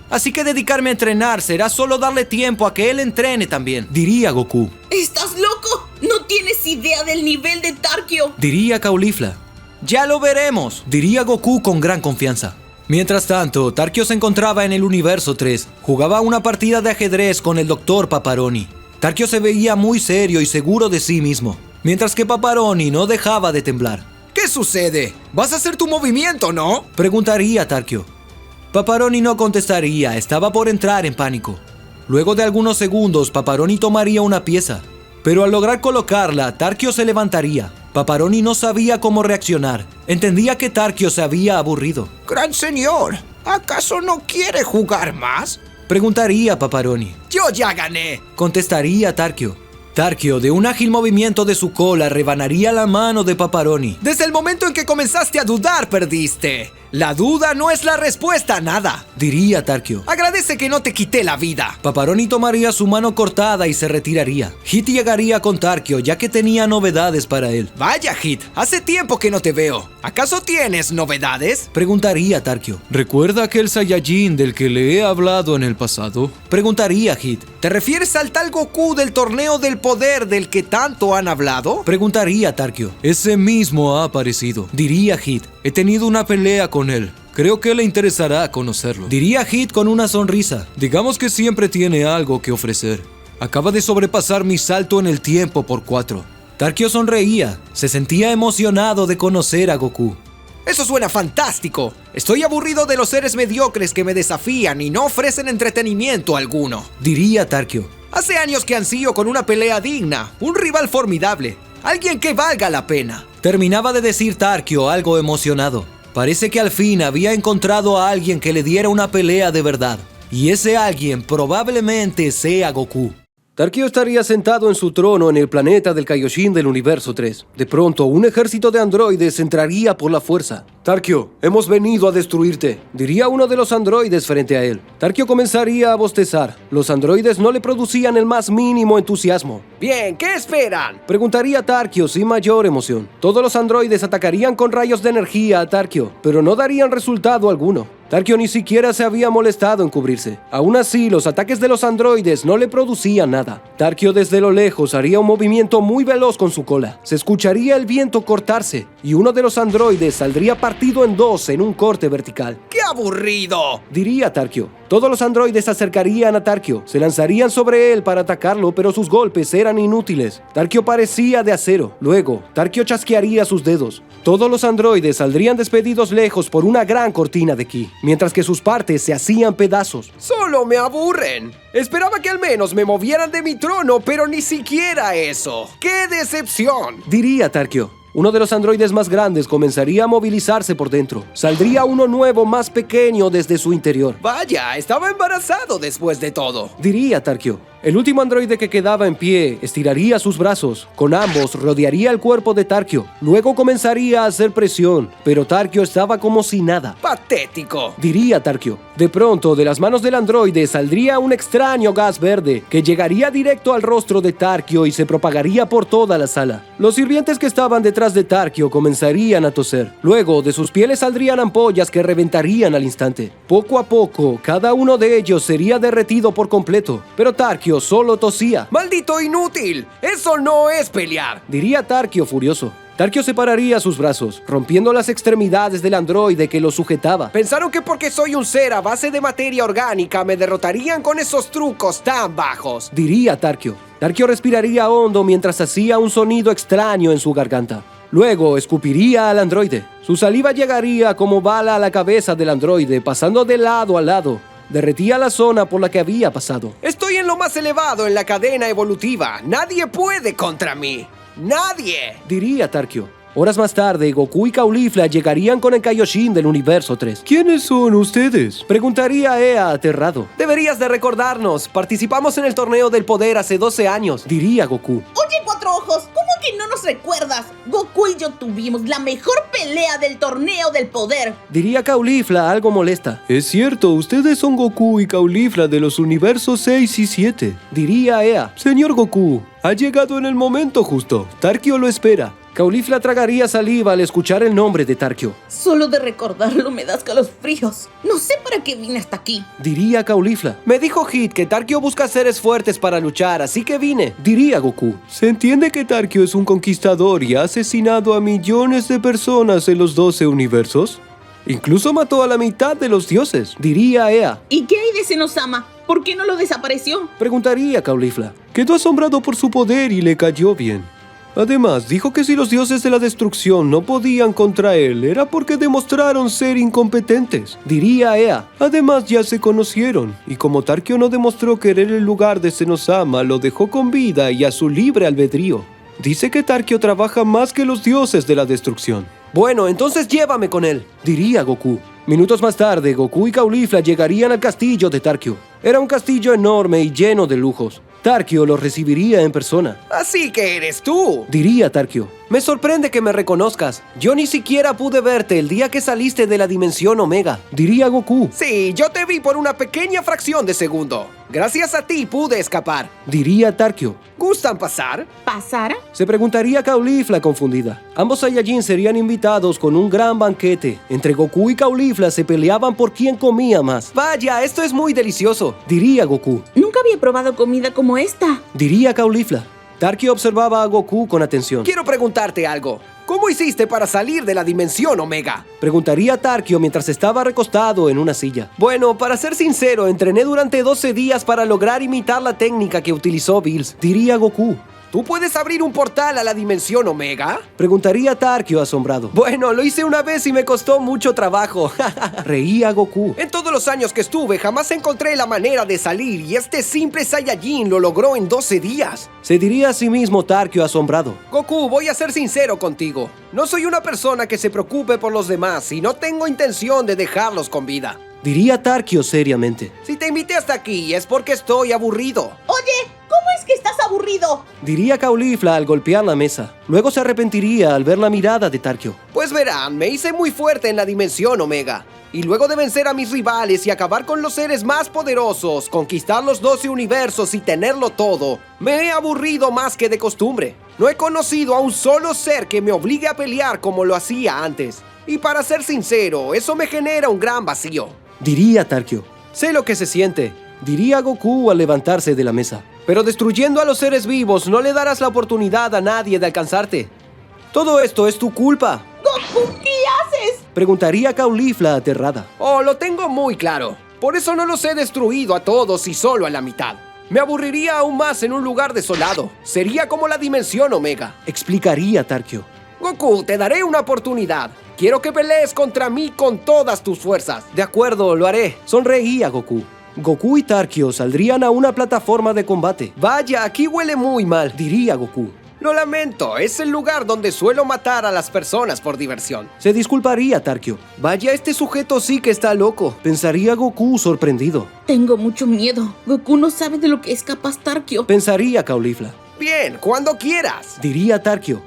Así que dedicarme a entrenar será solo darle tiempo a que él entrene también, diría Goku. ¿Estás loco? No tienes idea del nivel de Tarkio, diría Caulifla. Ya lo veremos, diría Goku con gran confianza. Mientras tanto, Tarkio se encontraba en el universo 3. Jugaba una partida de ajedrez con el Dr. Paparoni. Tarkio se veía muy serio y seguro de sí mismo, mientras que Paparoni no dejaba de temblar. ¿Qué sucede? ¿Vas a hacer tu movimiento, no?, preguntaría Tarkio. Paparoni no contestaría, estaba por entrar en pánico. Luego de algunos segundos, Paparoni tomaría una pieza, pero al lograr colocarla, Tarkio se levantaría. Paparoni no sabía cómo reaccionar. Entendía que Tarkio se había aburrido. Gran señor, ¿acaso no quiere jugar más?, preguntaría Paparoni. Yo ya gané, contestaría Tarkio. Tarkio, de un ágil movimiento de su cola, rebanaría la mano de Paparoni. Desde el momento en que comenzaste a dudar, perdiste. La duda no es la respuesta a nada, diría Tarkio. Agradece que no te quité la vida. Paparoni tomaría su mano cortada y se retiraría. Hit llegaría con Tarkio, ya que tenía novedades para él. Vaya, Hit, hace tiempo que no te veo. ¿Acaso tienes novedades?, preguntaría Tarkio. ¿Recuerda aquel Saiyajin del que le he hablado en el pasado?, preguntaría Hit. ¿Te refieres al tal Goku del torneo del poder del que tanto han hablado?, preguntaría Tarkio. Ese mismo ha aparecido, diría Hit. He tenido una pelea con él. Creo que le interesará conocerlo, diría Hit con una sonrisa. Digamos que siempre tiene algo que ofrecer. Acaba de sobrepasar mi salto en el tiempo por 4. Tarkio sonreía. Se sentía emocionado de conocer a Goku. Eso suena fantástico. Estoy aburrido de los seres mediocres que me desafían y no ofrecen entretenimiento alguno, diría Tarkio. Hace años que ansío con una pelea digna, un rival formidable, alguien que valga la pena. Terminaba de decir Tarkio algo emocionado. Parece que al fin había encontrado a alguien que le diera una pelea de verdad. Y ese alguien probablemente sea Goku. Tarkio estaría sentado en su trono en el planeta del Kaioshin del Universo 3. De pronto, un ejército de androides entraría por la fuerza. Tarkio, hemos venido a destruirte, diría uno de los androides frente a él. Tarkio comenzaría a bostezar. Los androides no le producían el más mínimo entusiasmo. Bien, ¿qué esperan?, preguntaría Tarkio sin mayor emoción. Todos los androides atacarían con rayos de energía a Tarkio, pero no darían resultado alguno. Tarkio ni siquiera se había molestado en cubrirse. Aún así, los ataques de los androides no le producían nada. Tarkio desde lo lejos haría un movimiento muy veloz con su cola. Se escucharía el viento cortarse y uno de los androides saldría partido en dos en un corte vertical. ¡Qué aburrido!, diría Tarkio. Todos los androides se acercarían a Tarkio, se lanzarían sobre él para atacarlo, pero sus golpes eran inútiles. Tarkio parecía de acero. Luego, Tarkio chasquearía sus dedos. Todos los androides saldrían despedidos lejos por una gran cortina de ki, mientras que sus partes se hacían pedazos. ¡Solo me aburren! Esperaba que al menos me movieran de mi trono, pero ni siquiera eso. ¡Qué decepción!, diría Tarkio. Uno de los androides más grandes comenzaría a movilizarse por dentro. Saldría uno nuevo más pequeño desde su interior. Vaya, estaba embarazado después de todo, diría Tarkio. El último androide que quedaba en pie estiraría sus brazos. Con ambos rodearía el cuerpo de Tarkio. Luego comenzaría a hacer presión, pero Tarkio estaba como si nada. ¡Patético!, diría Tarkio. De pronto, de las manos del androide saldría un extraño gas verde que llegaría directo al rostro de Tarkio y se propagaría por toda la sala. Los sirvientes que estaban detrás de Tarkio comenzarían a toser. Luego, de sus pieles saldrían ampollas que reventarían al instante. Poco a poco, cada uno de ellos sería derretido por completo, pero Tarkio solo tosía. ¡Maldito inútil! ¡Eso no es pelear!, diría Tarkio furioso. Tarkio separaría sus brazos, rompiendo las extremidades del androide que lo sujetaba. Pensaron que porque soy un ser a base de materia orgánica me derrotarían con esos trucos tan bajos, diría Tarkio. Tarkio respiraría hondo mientras hacía un sonido extraño en su garganta. Luego escupiría al androide. Su saliva llegaría como bala a la cabeza del androide, pasando de lado a lado. Derretía la zona por la que había pasado. Estoy en lo más elevado en la cadena evolutiva. Nadie puede contra mí. ¡Nadie!, diría Tarkio. Horas más tarde, Goku y Caulifla llegarían con el Kaioshin del Universo 3. ¿Quiénes son ustedes?, preguntaría Ea aterrado. Deberías de recordarnos. Participamos en el torneo del poder hace 12 años, diría Goku. Oye, Cuatro Ojos, ¿cómo que no nos recuerdas? Goku y yo tuvimos la mejor pelea del torneo del poder, diría Caulifla algo molesta. Es cierto, ustedes son Goku y Caulifla de los universos 6 y 7, diría Ea. Señor Goku, ha llegado en el momento justo. Tarkio lo espera. Caulifla tragaría saliva al escuchar el nombre de Tarkio. Solo de recordarlo me da escalofríos. No sé para qué vine hasta aquí, diría Caulifla. Me dijo Hit que Tarkio busca seres fuertes para luchar, así que vine, diría Goku. Se entiende que Tarkio es un conquistador y ha asesinado a millones de personas en los 12 universos. Incluso mató a la mitad de los dioses, diría Ea. ¿Y qué hay de Zenosama? ¿Por qué no lo desapareció?, preguntaría Caulifla. Quedó asombrado por su poder y le cayó bien. Además, dijo que si los dioses de la destrucción no podían contra él, era porque demostraron ser incompetentes, diría Ea. Además, ya se conocieron, y como Tarkio no demostró querer el lugar de Zenosama, lo dejó con vida y a su libre albedrío. Dice que Tarkio trabaja más que los dioses de la destrucción. Bueno, entonces llévame con él, diría Goku. Minutos más tarde, Goku y Caulifla llegarían al castillo de Tarkio. Era un castillo enorme y lleno de lujos. Tarkio los recibiría en persona. «Así que eres tú», diría Tarkio. «Me sorprende que me reconozcas. Yo ni siquiera pude verte el día que saliste de la dimensión Omega», diría Goku. «Sí, yo te vi por una pequeña fracción de segundo. Gracias a ti pude escapar», diría Tarkio. «¿Gustan pasar?» ¿Pasara? Se preguntaría Caulifla confundida. Ambos Saiyajin serían invitados con un gran banquete. Entre Goku y Caulifla se peleaban por quién comía más. «Vaya, esto es muy delicioso», diría Goku. Nunca había probado comida como esta, diría Caulifla. Tarkio observaba a Goku con atención. «Quiero preguntarte algo. ¿Cómo hiciste para salir de la dimensión Omega?», preguntaría Tarkio mientras estaba recostado en una silla. «Bueno, para ser sincero, entrené durante 12 días para lograr imitar la técnica que utilizó Bills», diría Goku. ¿Tú puedes abrir un portal a la dimensión Omega?, preguntaría Tarkio asombrado. «Bueno, lo hice una vez y me costó mucho trabajo», reía Goku. «En todos los años que estuve jamás encontré la manera de salir y este simple Saiyajin lo logró en 12 días», se diría a sí mismo Tarkio asombrado. «Goku, voy a ser sincero contigo. No soy una persona que se preocupe por los demás y no tengo intención de dejarlos con vida», diría Tarkio seriamente. «Si te invité hasta aquí es porque estoy aburrido». Oye, ¿cómo es que aburrido! diría Caulifla al golpear la mesa. Luego se arrepentiría al ver la mirada de Tarkio. Pues verán, me hice muy fuerte en la dimensión Omega. Y luego de vencer a mis rivales y acabar con los seres más poderosos, conquistar los 12 universos y tenerlo todo, me he aburrido más que de costumbre. No he conocido a un solo ser que me obligue a pelear como lo hacía antes. Y para ser sincero, eso me genera un gran vacío. Diría Tarkio. Sé lo que se siente, Diría Goku al levantarse de la mesa. pero destruyendo a los seres vivos no le darás la oportunidad a nadie de alcanzarte. Todo esto es tu culpa. ¡Goku, qué haces! Preguntaría Caulifla aterrada. Oh, lo tengo muy claro. Por eso no los he destruido a todos y solo a la mitad. Me aburriría aún más en un lugar desolado. Sería como la dimensión Omega. Explicaría Tarkio. Goku, te daré una oportunidad. Quiero que pelees contra mí con todas tus fuerzas. De acuerdo, lo haré. Sonreía Goku. Goku y Tarkio saldrían a una plataforma de combate. Vaya, aquí huele muy mal. Diría Goku. Lo lamento, es el lugar donde suelo matar a las personas por diversión. Se disculparía Tarkio. Vaya, este sujeto sí que está loco. Pensaría Goku sorprendido. Tengo mucho miedo. Goku no sabe de lo que es capaz Tarkio. Pensaría Caulifla. Bien, cuando quieras. Diría Tarkio.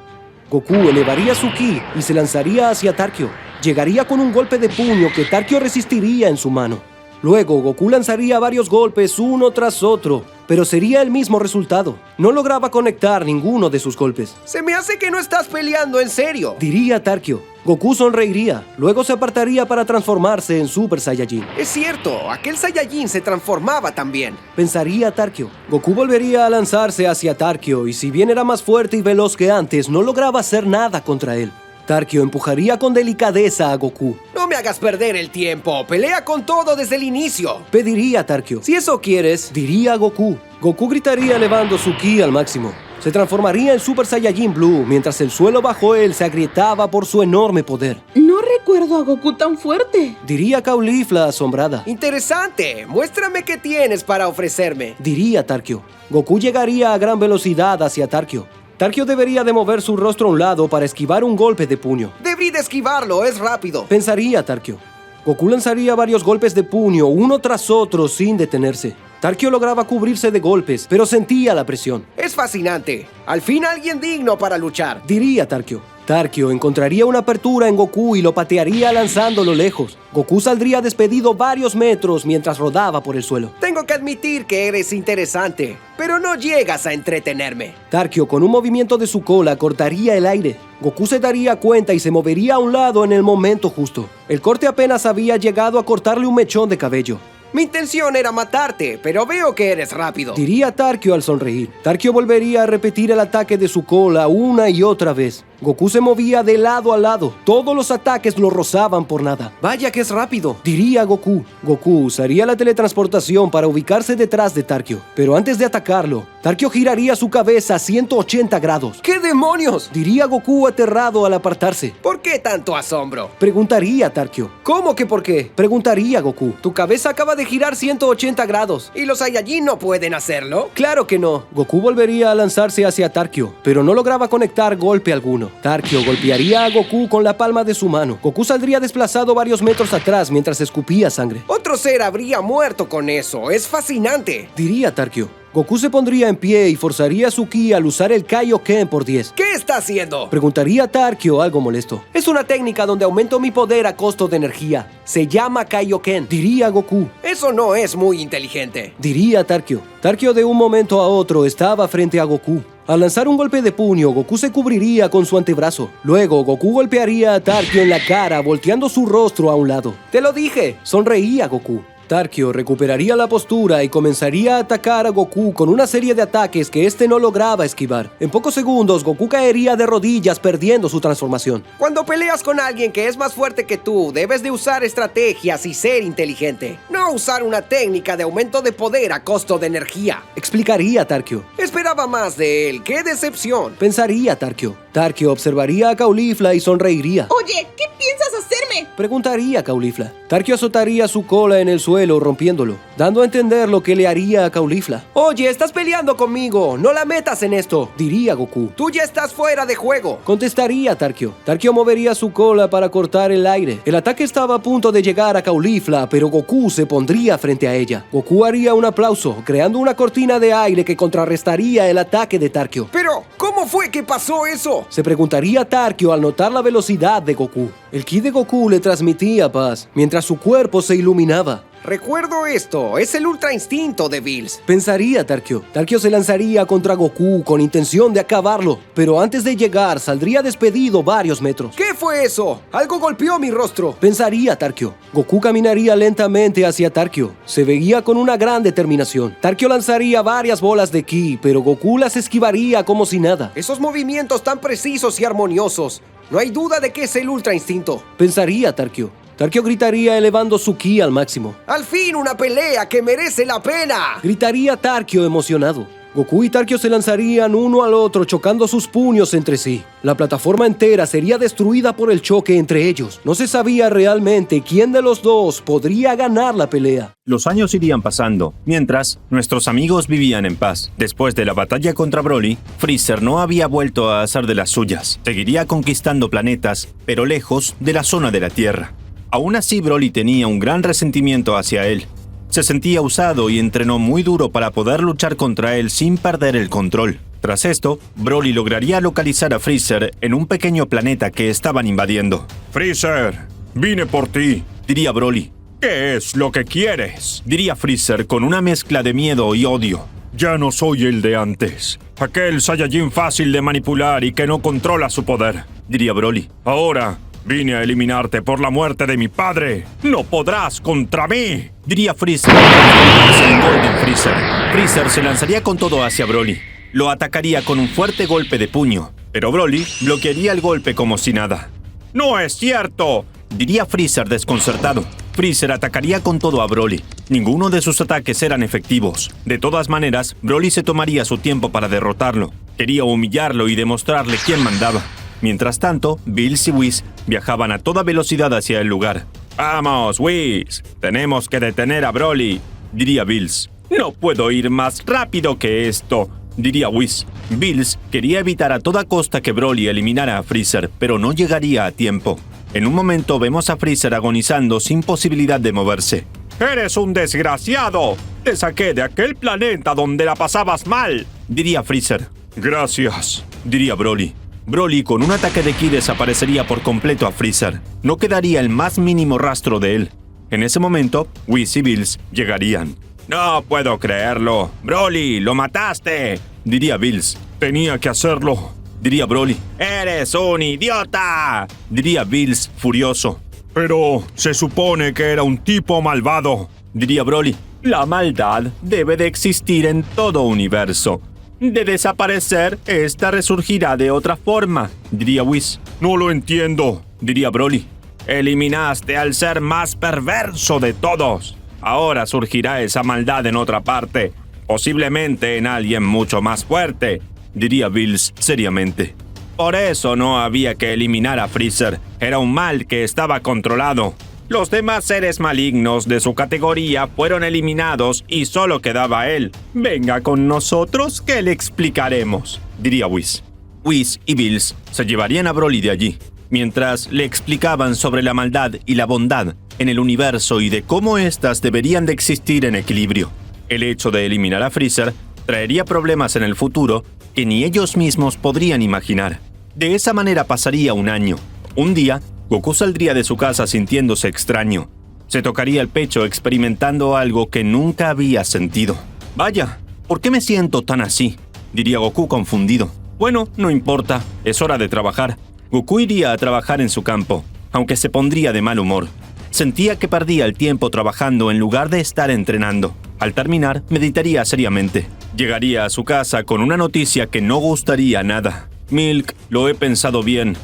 Goku elevaría su ki y se lanzaría hacia Tarkio. Llegaría con un golpe de puño que Tarkio resistiría en su mano. Luego Goku lanzaría varios golpes uno tras otro, pero sería el mismo resultado. No lograba conectar ninguno de sus golpes. Se me hace que no estás peleando en serio. Diría Tarkio. Goku sonreiría, luego se apartaría para transformarse en Super Saiyajin. Es cierto, aquel Saiyajin se transformaba también. Pensaría Tarkio. Goku volvería a lanzarse hacia Tarkio y si bien era más fuerte y veloz que antes, no lograba hacer nada contra él. Tarkio empujaría con delicadeza a Goku. No me hagas perder el tiempo, pelea con todo desde el inicio. Pediría Tarkio. Si eso quieres, Diría Goku. Goku gritaría elevando su ki al máximo. Se transformaría en Super Saiyajin Blue mientras el suelo bajo él se agrietaba por su enorme poder. No recuerdo a Goku tan fuerte. Diría Caulifla asombrada. interesante, muéstrame qué tienes para ofrecerme. Diría Tarkio. Goku llegaría a gran velocidad hacia Tarkio. Tarkio debería de mover su rostro a un lado para esquivar un golpe de puño. Debí de esquivarlo, es rápido. Pensaría Tarkio. Goku lanzaría varios golpes de puño uno tras otro sin detenerse. Tarkio lograba cubrirse de golpes, pero sentía la presión. Es fascinante. Al fin alguien digno para luchar. Diría Tarkio. Tarkio encontraría una apertura en Goku y lo patearía lanzándolo lejos. Goku saldría despedido varios metros mientras rodaba por el suelo. Tengo que admitir que eres interesante, pero no llegas a entretenerme. Tarkio con un movimiento de su cola cortaría el aire. Goku se daría cuenta y se movería a un lado en el momento justo. El corte apenas había llegado a cortarle un mechón de cabello. Mi intención era matarte, pero veo que eres rápido. Diría Tarkio al sonreír. Tarkio volvería a repetir el ataque de su cola una y otra vez. Goku se movía de lado a lado. Todos los ataques lo rozaban por nada. Vaya que es rápido. Diría Goku. Goku usaría la teletransportación para ubicarse detrás de Tarkio. Pero antes de atacarlo, Tarkio giraría su cabeza a 180 grados. ¿Qué demonios? Diría Goku aterrado al apartarse. ¿Por qué tanto asombro? Preguntaría Tarkio. ¿Cómo que por qué? Preguntaría Goku. Tu cabeza acaba de girar 180 grados. ¿Y los Saiyajin no pueden hacerlo? Claro que no. Goku volvería a lanzarse hacia Tarkio, pero no lograba conectar golpe alguno. Tarkio golpearía a Goku con la palma de su mano. Goku saldría desplazado varios metros atrás mientras escupía sangre. Otro ser habría muerto con eso. Es fascinante. Diría Tarkio. Goku se pondría en pie y forzaría su ki al usar el Kaioken por 10. ¿Qué está haciendo? Preguntaría Tarkio algo molesto. Es una técnica donde aumento mi poder a costo de energía. Se llama Kaioken. Diría Goku. Eso no es muy inteligente. Diría Tarkio. Tarkio de un momento a otro estaba frente a Goku. Al lanzar un golpe de puño, Goku se cubriría con su antebrazo. Luego, Goku golpearía a Tarkio en la cara, volteando su rostro a un lado. ¡Te lo dije! Sonreía Goku. Tarkio recuperaría la postura y comenzaría a atacar a Goku con una serie de ataques que este no lograba esquivar. En pocos segundos, Goku caería de rodillas perdiendo su transformación. Cuando peleas con alguien que es más fuerte que tú, debes de usar estrategias y ser inteligente. No usar una técnica de aumento de poder a costo de energía. Explicaría Tarkio. Esperaba más de él. ¡Qué decepción! Pensaría Tarkio. Tarkio observaría a Caulifla y sonreiría. Oye, ¿qué piensas hacerme? destruirme? Preguntaría Caulifla. Tarkio azotaría su cola en el suelo, rompiéndolo, dando a entender lo que le haría a Caulifla. Oye, estás peleando conmigo, no la metas en esto, diría Goku. Tú ya estás fuera de juego, contestaría Tarkio. Tarkio movería su cola para cortar el aire. El ataque estaba a punto de llegar a Caulifla, pero Goku se pondría frente a ella. Goku haría un aplauso, creando una cortina de aire que contrarrestaría el ataque de Tarkio. Pero, ¿cómo fue que pasó eso? Se preguntaría Tarkio al notar la velocidad de Goku. El ki de Goku le transmitía paz, mientras su cuerpo se iluminaba. Recuerdo esto, es el Ultra Instinto de Bills. Pensaría Tarkio. Tarkio se lanzaría contra Goku con intención de acabarlo, pero antes de llegar saldría despedido varios metros. ¿Qué fue eso? Algo golpeó mi rostro. Pensaría Tarkio. Goku caminaría lentamente hacia Tarkio. Se veía con una gran determinación. Tarkio lanzaría varias bolas de ki, pero Goku las esquivaría como si nada. Esos movimientos tan precisos y armoniosos. No hay duda de que es el Ultra Instinto. Pensaría Tarkio. Tarkio gritaría elevando su ki al máximo. ¡Al fin una pelea que merece la pena! Gritaría Tarkio emocionado. Goku y Tarkio se lanzarían uno al otro chocando sus puños entre sí. La plataforma entera sería destruida por el choque entre ellos. No se sabía realmente quién de los dos podría ganar la pelea. Los años irían pasando, mientras nuestros amigos vivían en paz. Después de la batalla contra Broly, Freezer no había vuelto a hacer de las suyas. Seguiría conquistando planetas, pero lejos de la zona de la Tierra. Aún así, Broly tenía un gran resentimiento hacia él. Se sentía usado y entrenó muy duro para poder luchar contra él sin perder el control. Tras esto, Broly lograría localizar a Freezer en un pequeño planeta que estaban invadiendo. Freezer, vine por ti, diría Broly. ¿Qué es lo que quieres? Diría Freezer con una mezcla de miedo y odio. Ya no soy el de antes. Aquel Saiyajin fácil de manipular y que no controla su poder, diría Broly. Ahora vine a eliminarte por la muerte de mi padre. ¡No podrás contra mí!, diría Freezer. En Golden Freezer. Freezer se lanzaría con todo hacia Broly. Lo atacaría con un fuerte golpe de puño, pero Broly bloquearía el golpe como si nada. ¡No es cierto!, diría Freezer desconcertado. Freezer atacaría con todo a Broly. Ninguno de sus ataques eran efectivos. De todas maneras, Broly se tomaría su tiempo para derrotarlo. Quería humillarlo y demostrarle quién mandaba. Mientras tanto, Bills y Whis viajaban a toda velocidad hacia el lugar. ¡Vamos, Whis! Tenemos que detener a Broly, diría Bills. No puedo ir más rápido que esto, diría Whis. Bills quería evitar a toda costa que Broly eliminara a Freezer, pero no llegaría a tiempo. En un momento vemos a Freezer agonizando sin posibilidad de moverse. ¡Eres un desgraciado! ¡Te saqué de aquel planeta donde la pasabas mal!, diría Freezer. Gracias, diría Broly. Broly con un ataque de ki desaparecería por completo a Freezer. No quedaría el más mínimo rastro de él. En ese momento, Whis y Bills llegarían. ¡No puedo creerlo! ¡Broly, lo mataste!, diría Bills. Tenía que hacerlo, diría Broly. ¡Eres un idiota!, diría Bills furioso. Pero se supone que era un tipo malvado, diría Broly. La maldad debe de existir en todo universo. De desaparecer, esta resurgirá de otra forma, diría Whis. No lo entiendo, diría Broly. Eliminaste al ser más perverso de todos. Ahora surgirá esa maldad en otra parte, posiblemente en alguien mucho más fuerte, diría Bills seriamente. Por eso no había que eliminar a Freezer. Era un mal que estaba controlado. Los demás seres malignos de su categoría fueron eliminados y solo quedaba él. Venga con nosotros que le explicaremos, diría Whis. Whis y Bills se llevarían a Broly de allí, mientras le explicaban sobre la maldad y la bondad en el universo y de cómo éstas deberían de existir en equilibrio. El hecho de eliminar a Freezer traería problemas en el futuro que ni ellos mismos podrían imaginar. De esa manera pasaría un año. Un día, Goku saldría de su casa sintiéndose extraño. Se tocaría el pecho experimentando algo que nunca había sentido. Vaya, ¿por qué me siento tan así?, diría Goku confundido. Bueno, no importa, es hora de trabajar. Goku iría a trabajar en su campo, aunque se pondría de mal humor. Sentía que perdía el tiempo trabajando en lugar de estar entrenando. Al terminar, meditaría seriamente. Llegaría a su casa con una noticia que no gustaría nada. Milk, lo he pensado bien.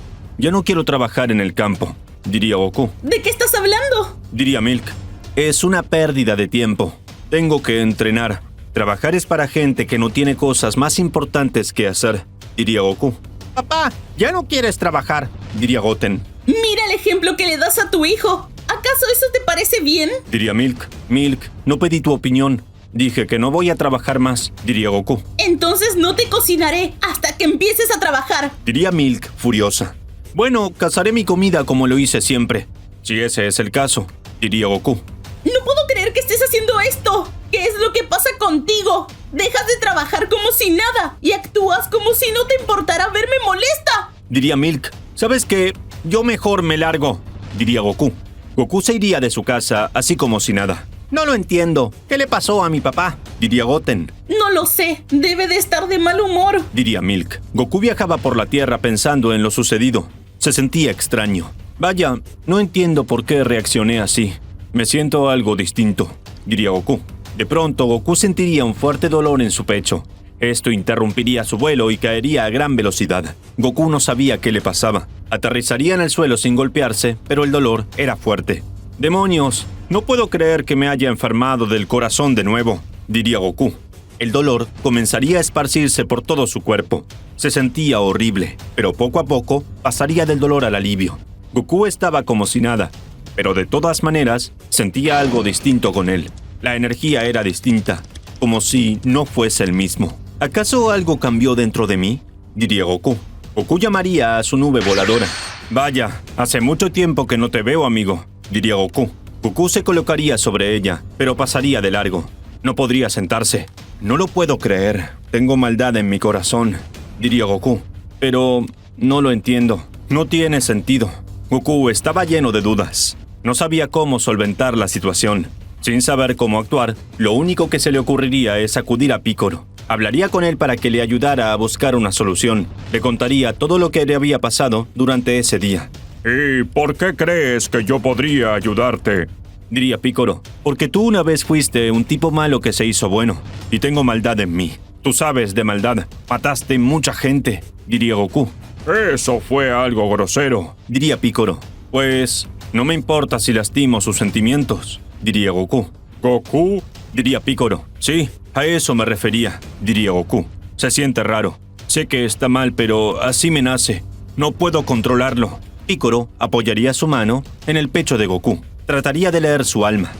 Ya no quiero trabajar en el campo, diría Goku. ¿De qué estás hablando?, diría Milk. Es una pérdida de tiempo. Tengo que entrenar. Trabajar es para gente que no tiene cosas más importantes que hacer, diría Goku. Papá, ya no quieres trabajar, diría Goten. Mira el ejemplo que le das a tu hijo. ¿Acaso eso te parece bien? Diría Milk. Milk, no pedí tu opinión. Dije que no voy a trabajar más, diría Goku. Entonces no te cocinaré hasta que empieces a trabajar. Diría Milk, furiosa. Bueno, cazaré mi comida como lo hice siempre. Si ese es el caso, diría Goku. No puedo creer que estés haciendo esto. ¿Qué es lo que pasa contigo? Dejas de trabajar como si nada y actúas como si no te importara verme molesta. Diría Milk. ¿Sabes qué? Yo mejor me largo, diría Goku. Goku se iría de su casa así como si nada. No lo entiendo. ¿Qué le pasó a mi papá? Diría Goten. No lo sé. Debe de estar de mal humor. Diría Milk. Goku viajaba por la Tierra pensando en lo sucedido. Se sentía extraño. Vaya, no entiendo por qué reaccioné así. Me siento algo distinto, diría Goku. De pronto, Goku sentiría un fuerte dolor en su pecho. Esto interrumpiría su vuelo y caería a gran velocidad. Goku no sabía qué le pasaba. Aterrizaría en el suelo sin golpearse, pero el dolor era fuerte. ¡Demonios! No puedo creer que me haya enfermado del corazón de nuevo, diría Goku. El dolor comenzaría a esparcirse por todo su cuerpo. Se sentía horrible, pero poco a poco pasaría del dolor al alivio. Goku estaba como si nada, pero de todas maneras sentía algo distinto con él. La energía era distinta, como si no fuese el mismo. ¿Acaso algo cambió dentro de mí? Diría Goku. Goku llamaría a su nube voladora. Vaya, hace mucho tiempo que no te veo, amigo, diría Goku. Goku se colocaría sobre ella, pero pasaría de largo. No podría sentarse. No lo puedo creer. Tengo maldad en mi corazón, diría Goku. Pero no lo entiendo. No tiene sentido. Goku estaba lleno de dudas. No sabía cómo solventar la situación. Sin saber cómo actuar, lo único que se le ocurriría es acudir a Piccolo. Hablaría con él para que le ayudara a buscar una solución. Le contaría todo lo que le había pasado durante ese día. ¿Y por qué crees que yo podría ayudarte? Diría Piccolo. Porque tú una vez fuiste un tipo malo que se hizo bueno. Y tengo maldad en mí. Tú sabes de maldad. Mataste mucha gente, diría Goku. Eso fue algo grosero, diría Piccolo. Pues no me importa si lastimo sus sentimientos, diría Goku. ¿Goku? Diría Piccolo. Sí, a eso me refería, diría Goku. Se siente raro. Sé que está mal, pero así me nace. No puedo controlarlo. Piccolo apoyaría su mano en el pecho de Goku. Trataría de leer su alma.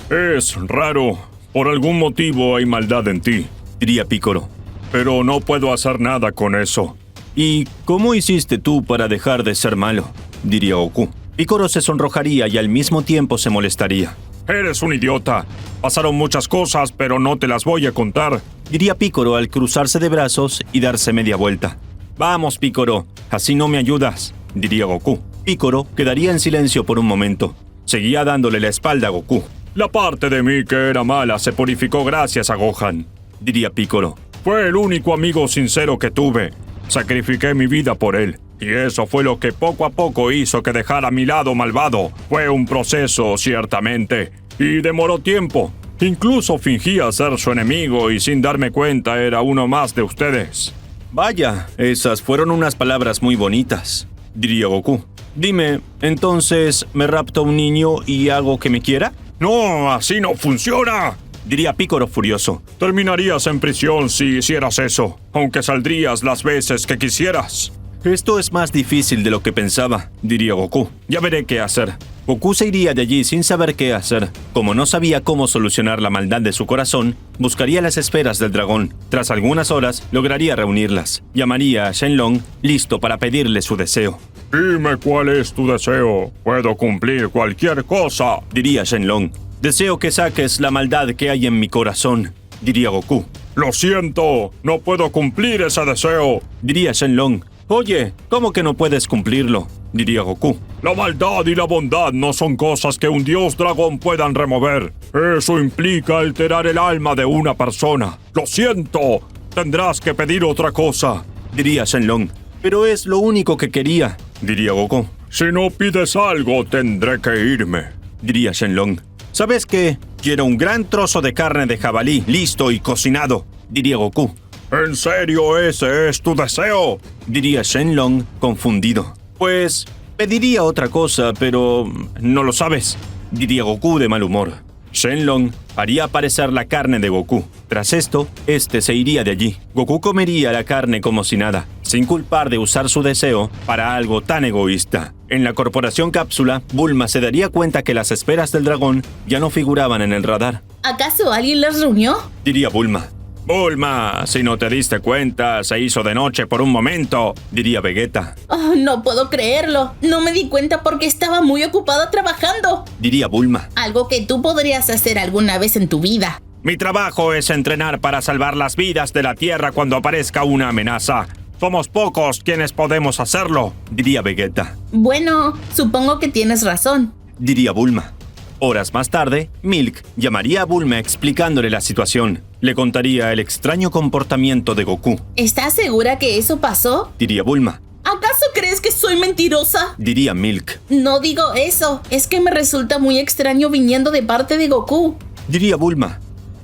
Es raro. Por algún motivo hay maldad en ti, diría Piccolo. Pero no puedo hacer nada con eso. ¿Y cómo hiciste tú para dejar de ser malo? Diría Goku. Piccolo se sonrojaría y al mismo tiempo se molestaría. Eres un idiota. Pasaron muchas cosas, pero no te las voy a contar, diría Piccolo al cruzarse de brazos y darse media vuelta. Vamos, Piccolo, así no me ayudas, diría Goku. Piccolo quedaría en silencio por un momento. Seguía dándole la espalda a Goku. La parte de mí que era mala se purificó gracias a Gohan, diría Piccolo. Fue el único amigo sincero que tuve. Sacrifiqué mi vida por él. Y eso fue lo que poco a poco hizo que dejara mi lado malvado. Fue un proceso, ciertamente. Y demoró tiempo. Incluso fingía ser su enemigo y sin darme cuenta era uno más de ustedes. Vaya, esas fueron unas palabras muy bonitas, diría Goku. Dime, ¿entonces me rapto un niño y hago que me quiera? ¡No, así no funciona!, diría Piccolo furioso. Terminarías en prisión si hicieras eso, aunque saldrías las veces que quisieras. Esto es más difícil de lo que pensaba, diría Goku. Ya veré qué hacer. Goku se iría de allí sin saber qué hacer. Como no sabía cómo solucionar la maldad de su corazón, buscaría las esferas del dragón. Tras algunas horas, lograría reunirlas. Llamaría a Shenlong, listo para pedirle su deseo. Dime cuál es tu deseo. Puedo cumplir cualquier cosa, diría Shenlong. Deseo que saques la maldad que hay en mi corazón, diría Goku. Lo siento, no puedo cumplir ese deseo, diría Shenlong. Oye, ¿cómo que no puedes cumplirlo?, diría Goku. La maldad y la bondad no son cosas que un dios dragón puedan remover. Eso implica alterar el alma de una persona. Lo siento, tendrás que pedir otra cosa, diría Shenlong. Pero es lo único que quería, diría Goku. Si no pides algo, tendré que irme, diría Shenlong. ¿Sabes qué? Quiero un gran trozo de carne de jabalí, listo y cocinado, diría Goku. ¿En serio ese es tu deseo?, diría Shenlong, confundido. Pues pediría otra cosa, pero no lo sabes, diría Goku de mal humor. Shenlong haría aparecer la carne de Goku. Tras esto, este se iría de allí. Goku comería la carne como si nada, sin culpar de usar su deseo para algo tan egoísta. En la corporación Cápsula, Bulma se daría cuenta que las esferas del dragón ya no figuraban en el radar. ¿Acaso alguien las reunió? Diría Bulma. Bulma, si no te diste cuenta, se hizo de noche por un momento, Diría Vegeta. Oh, no puedo creerlo. No me di cuenta porque estaba muy ocupada trabajando. Diría Bulma. Algo que tú podrías hacer alguna vez en tu vida. Mi trabajo es entrenar para salvar las vidas de la Tierra cuando aparezca una amenaza. Somos pocos quienes podemos hacerlo, Diría Vegeta. Bueno, supongo que tienes razón. Diría Bulma. Horas más tarde, Milk llamaría a Bulma explicándole la situación. Le contaría el extraño comportamiento de Goku. ¿Estás segura que eso pasó? Diría Bulma. ¿Acaso crees que soy mentirosa? Diría Milk. No digo eso. Es que me resulta muy extraño viniendo de parte de Goku. Diría Bulma.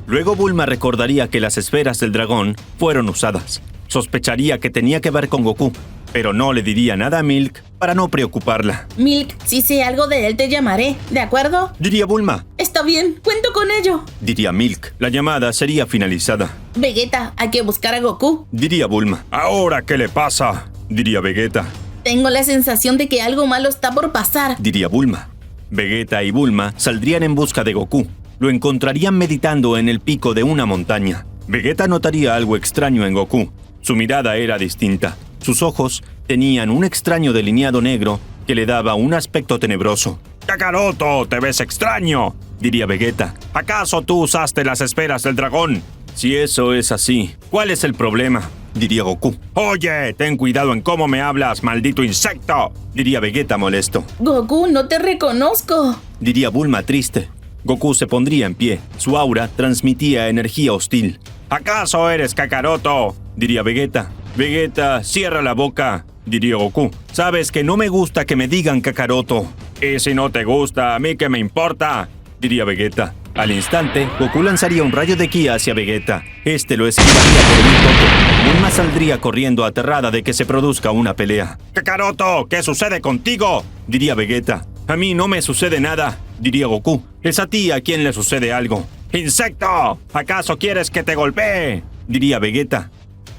Luego Bulma recordaría que las esferas del dragón fueron usadas. Sospecharía que tenía que ver con Goku, pero no le diría nada a Milk para no preocuparla. Milk, si sé algo de él te llamaré, ¿de acuerdo? Diría Bulma. Está bien, cuento con ello. Diría Milk. La llamada sería finalizada. Vegeta, hay que buscar a Goku. Diría Bulma. ¿Ahora qué le pasa? Diría Vegeta. Tengo la sensación de que algo malo está por pasar. Diría Bulma. Vegeta y Bulma saldrían en busca de Goku. Lo encontrarían meditando en el pico de una montaña. Vegeta notaría algo extraño en Goku. Su mirada era distinta. Sus ojos tenían un extraño delineado negro que le daba un aspecto tenebroso. Kakaroto, te ves extraño, Diría Vegeta. ¿Acaso tú usaste las esferas del dragón? Si eso es así, ¿cuál es el problema? Diría Goku. Oye, ten cuidado en cómo me hablas, maldito insecto. Diría Vegeta molesto. Goku, no te reconozco. Diría Bulma triste. Goku se pondría en pie. Su aura transmitía energía hostil. ¿Acaso eres Kakaroto? Diría Vegeta. Vegeta, cierra la boca. Diría Goku. Sabes que no me gusta que me digan Kakaroto. Y si no te gusta, ¿a mí qué me importa? Diría Vegeta. Al instante, Goku lanzaría un rayo de ki hacia Vegeta. Este lo esquivaría por un toque. Bulma saldría corriendo aterrada de que se produzca una pelea. Kakaroto, ¿qué sucede contigo? Diría Vegeta. A mí no me sucede nada. Diría Goku. Es a ti a quien le sucede algo. ¡Insecto! ¿Acaso quieres que te golpee? Diría Vegeta.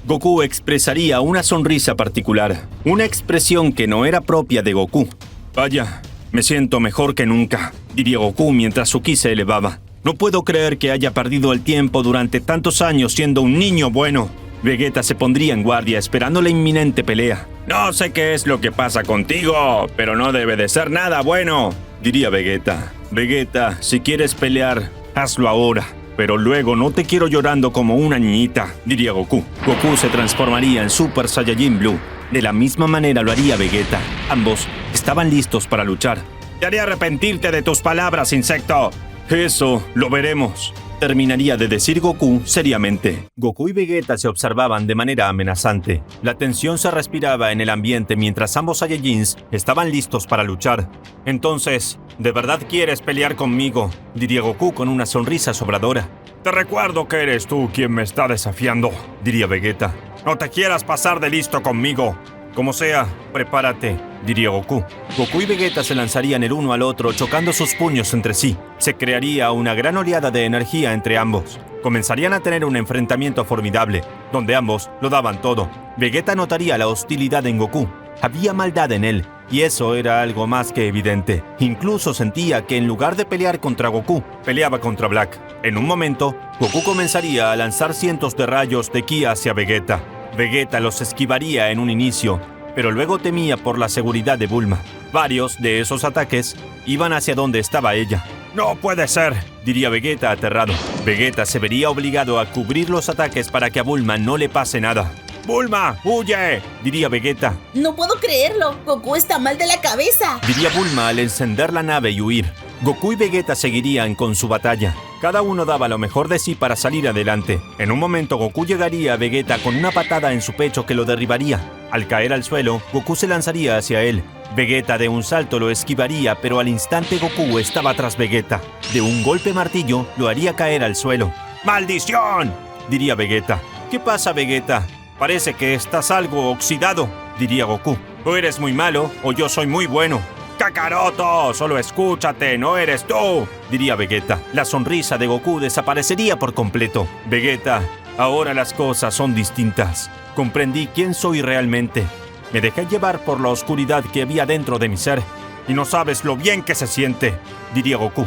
Goku expresaría una sonrisa particular, una expresión que no era propia de Goku. Vaya, me siento mejor que nunca, diría Goku mientras su ki se elevaba. No puedo creer que haya perdido el tiempo durante tantos años siendo un niño bueno. Vegeta se pondría en guardia esperando la inminente pelea. No sé qué es lo que pasa contigo, pero no debe de ser nada bueno, diría Vegeta. Vegeta, si quieres pelear, hazlo ahora. Pero luego no te quiero llorando como una niñita, diría Goku. Goku se transformaría en Super Saiyajin Blue. De la misma manera lo haría Vegeta. Ambos estaban listos para luchar. Te haré arrepentirte de tus palabras, insecto. Eso lo veremos, terminaría de decir Goku seriamente. Goku y Vegeta se observaban de manera amenazante. La tensión se respiraba en el ambiente mientras ambos Saiyajins estaban listos para luchar. Entonces, ¿de verdad quieres pelear conmigo?, diría Goku con una sonrisa sobradora. Te recuerdo que eres tú quien me está desafiando, diría Vegeta. No te quieras pasar de listo conmigo. Como sea, prepárate, diría Goku. Goku y Vegeta se lanzarían el uno al otro chocando sus puños entre sí. Se crearía una gran oleada de energía entre ambos. Comenzarían a tener un enfrentamiento formidable, donde ambos lo daban todo. Vegeta notaría la hostilidad en Goku. Había maldad en él, y eso era algo más que evidente. Incluso sentía que en lugar de pelear contra Goku, peleaba contra Black. En un momento, Goku comenzaría a lanzar cientos de rayos de ki hacia Vegeta. Vegeta los esquivaría en un inicio, pero luego temía por la seguridad de Bulma. Varios de esos ataques iban hacia donde estaba ella. ¡No puede ser!, diría Vegeta aterrado. Vegeta se vería obligado a cubrir los ataques para que a Bulma no le pase nada. ¡Bulma, huye!, diría Vegeta. No puedo creerlo, Goku está mal de la cabeza, diría Bulma al encender la nave y huir. Goku y Vegeta seguirían con su batalla. Cada uno daba lo mejor de sí para salir adelante. En un momento Goku llegaría a Vegeta con una patada en su pecho que lo derribaría. Al caer al suelo, Goku se lanzaría hacia él. Vegeta de un salto lo esquivaría, pero al instante Goku estaba tras Vegeta. De un golpe martillo lo haría caer al suelo. ¡Maldición!, diría Vegeta. ¿Qué pasa, Vegeta? Parece que estás algo oxidado, diría Goku. O eres muy malo o yo soy muy bueno. ¡Kakaroto! ¡Solo escúchate! ¡No eres tú!, diría Vegeta. La sonrisa de Goku desaparecería por completo. Vegeta, ahora las cosas son distintas. Comprendí quién soy realmente. Me dejé llevar por la oscuridad que había dentro de mi ser. Y no sabes lo bien que se siente, diría Goku.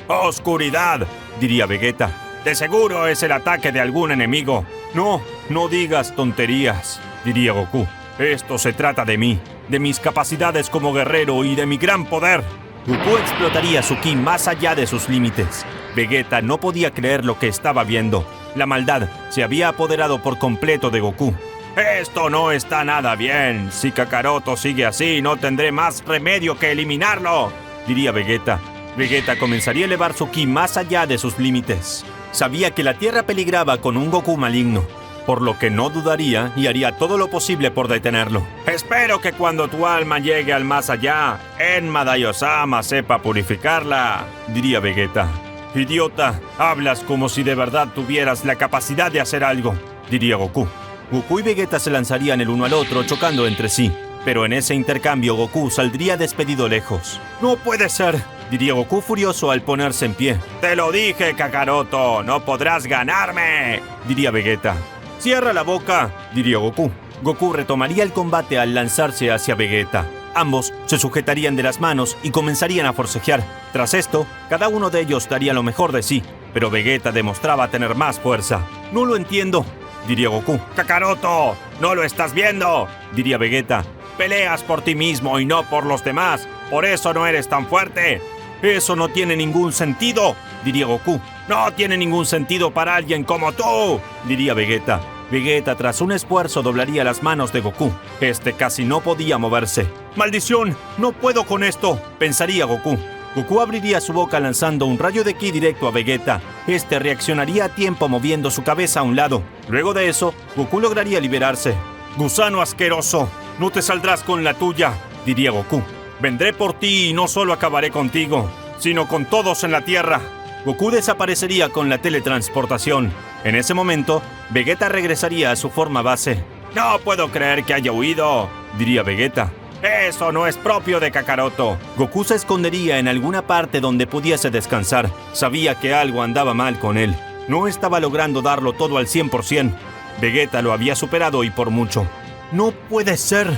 ¡Oscuridad!, diría Vegeta. De seguro es el ataque de algún enemigo. No digas tonterías, diría Goku. Esto se trata de mí, de mis capacidades como guerrero y de mi gran poder. Goku explotaría su ki más allá de sus límites. Vegeta no podía creer lo que estaba viendo. La maldad se había apoderado por completo de Goku. Esto no está nada bien. Si Kakaroto sigue así, no tendré más remedio que eliminarlo, diría Vegeta. Vegeta comenzaría a elevar su ki más allá de sus límites. Sabía que la Tierra peligraba con un Goku maligno, por lo que no dudaría y haría todo lo posible por detenerlo. Espero que cuando tu alma llegue al más allá, Enma Daiyosama sepa purificarla, diría Vegeta. Idiota, hablas como si de verdad tuvieras la capacidad de hacer algo, diría Goku. Goku y Vegeta se lanzarían el uno al otro chocando entre sí, pero en ese intercambio Goku saldría despedido lejos. ¡No puede ser!, diría Goku furioso al ponerse en pie. ¡Te lo dije, Kakaroto! ¡No podrás ganarme!, diría Vegeta. ¡Cierra la boca!, diría Goku. Goku retomaría el combate al lanzarse hacia Vegeta. Ambos se sujetarían de las manos y comenzarían a forcejear. Tras esto, cada uno de ellos daría lo mejor de sí, pero Vegeta demostraba tener más fuerza. ¡No lo entiendo!, diría Goku. ¡Kakaroto! ¡No lo estás viendo!, diría Vegeta. Peleas por ti mismo y no por los demás. Por eso no eres tan fuerte. Eso no tiene ningún sentido, diría Goku. No tiene ningún sentido para alguien como tú, diría Vegeta. Vegeta, tras un esfuerzo, doblaría las manos de Goku. Este casi no podía moverse. ¡Maldición! ¡No puedo con esto!, pensaría Goku. Goku abriría su boca lanzando un rayo de ki directo a Vegeta. Este reaccionaría a tiempo moviendo su cabeza a un lado. Luego de eso, Goku lograría liberarse. ¡Gusano asqueroso! ¡No te saldrás con la tuya!, diría Goku. Vendré por ti y no solo acabaré contigo, sino con todos en la Tierra. Goku desaparecería con la teletransportación. En ese momento, Vegeta regresaría a su forma base. ¡No puedo creer que haya huido!, diría Vegeta. ¡Eso no es propio de Kakaroto! Goku se escondería en alguna parte donde pudiese descansar. Sabía que algo andaba mal con él. No estaba logrando darlo todo al 100%. Vegeta lo había superado y por mucho. ¡No puede ser!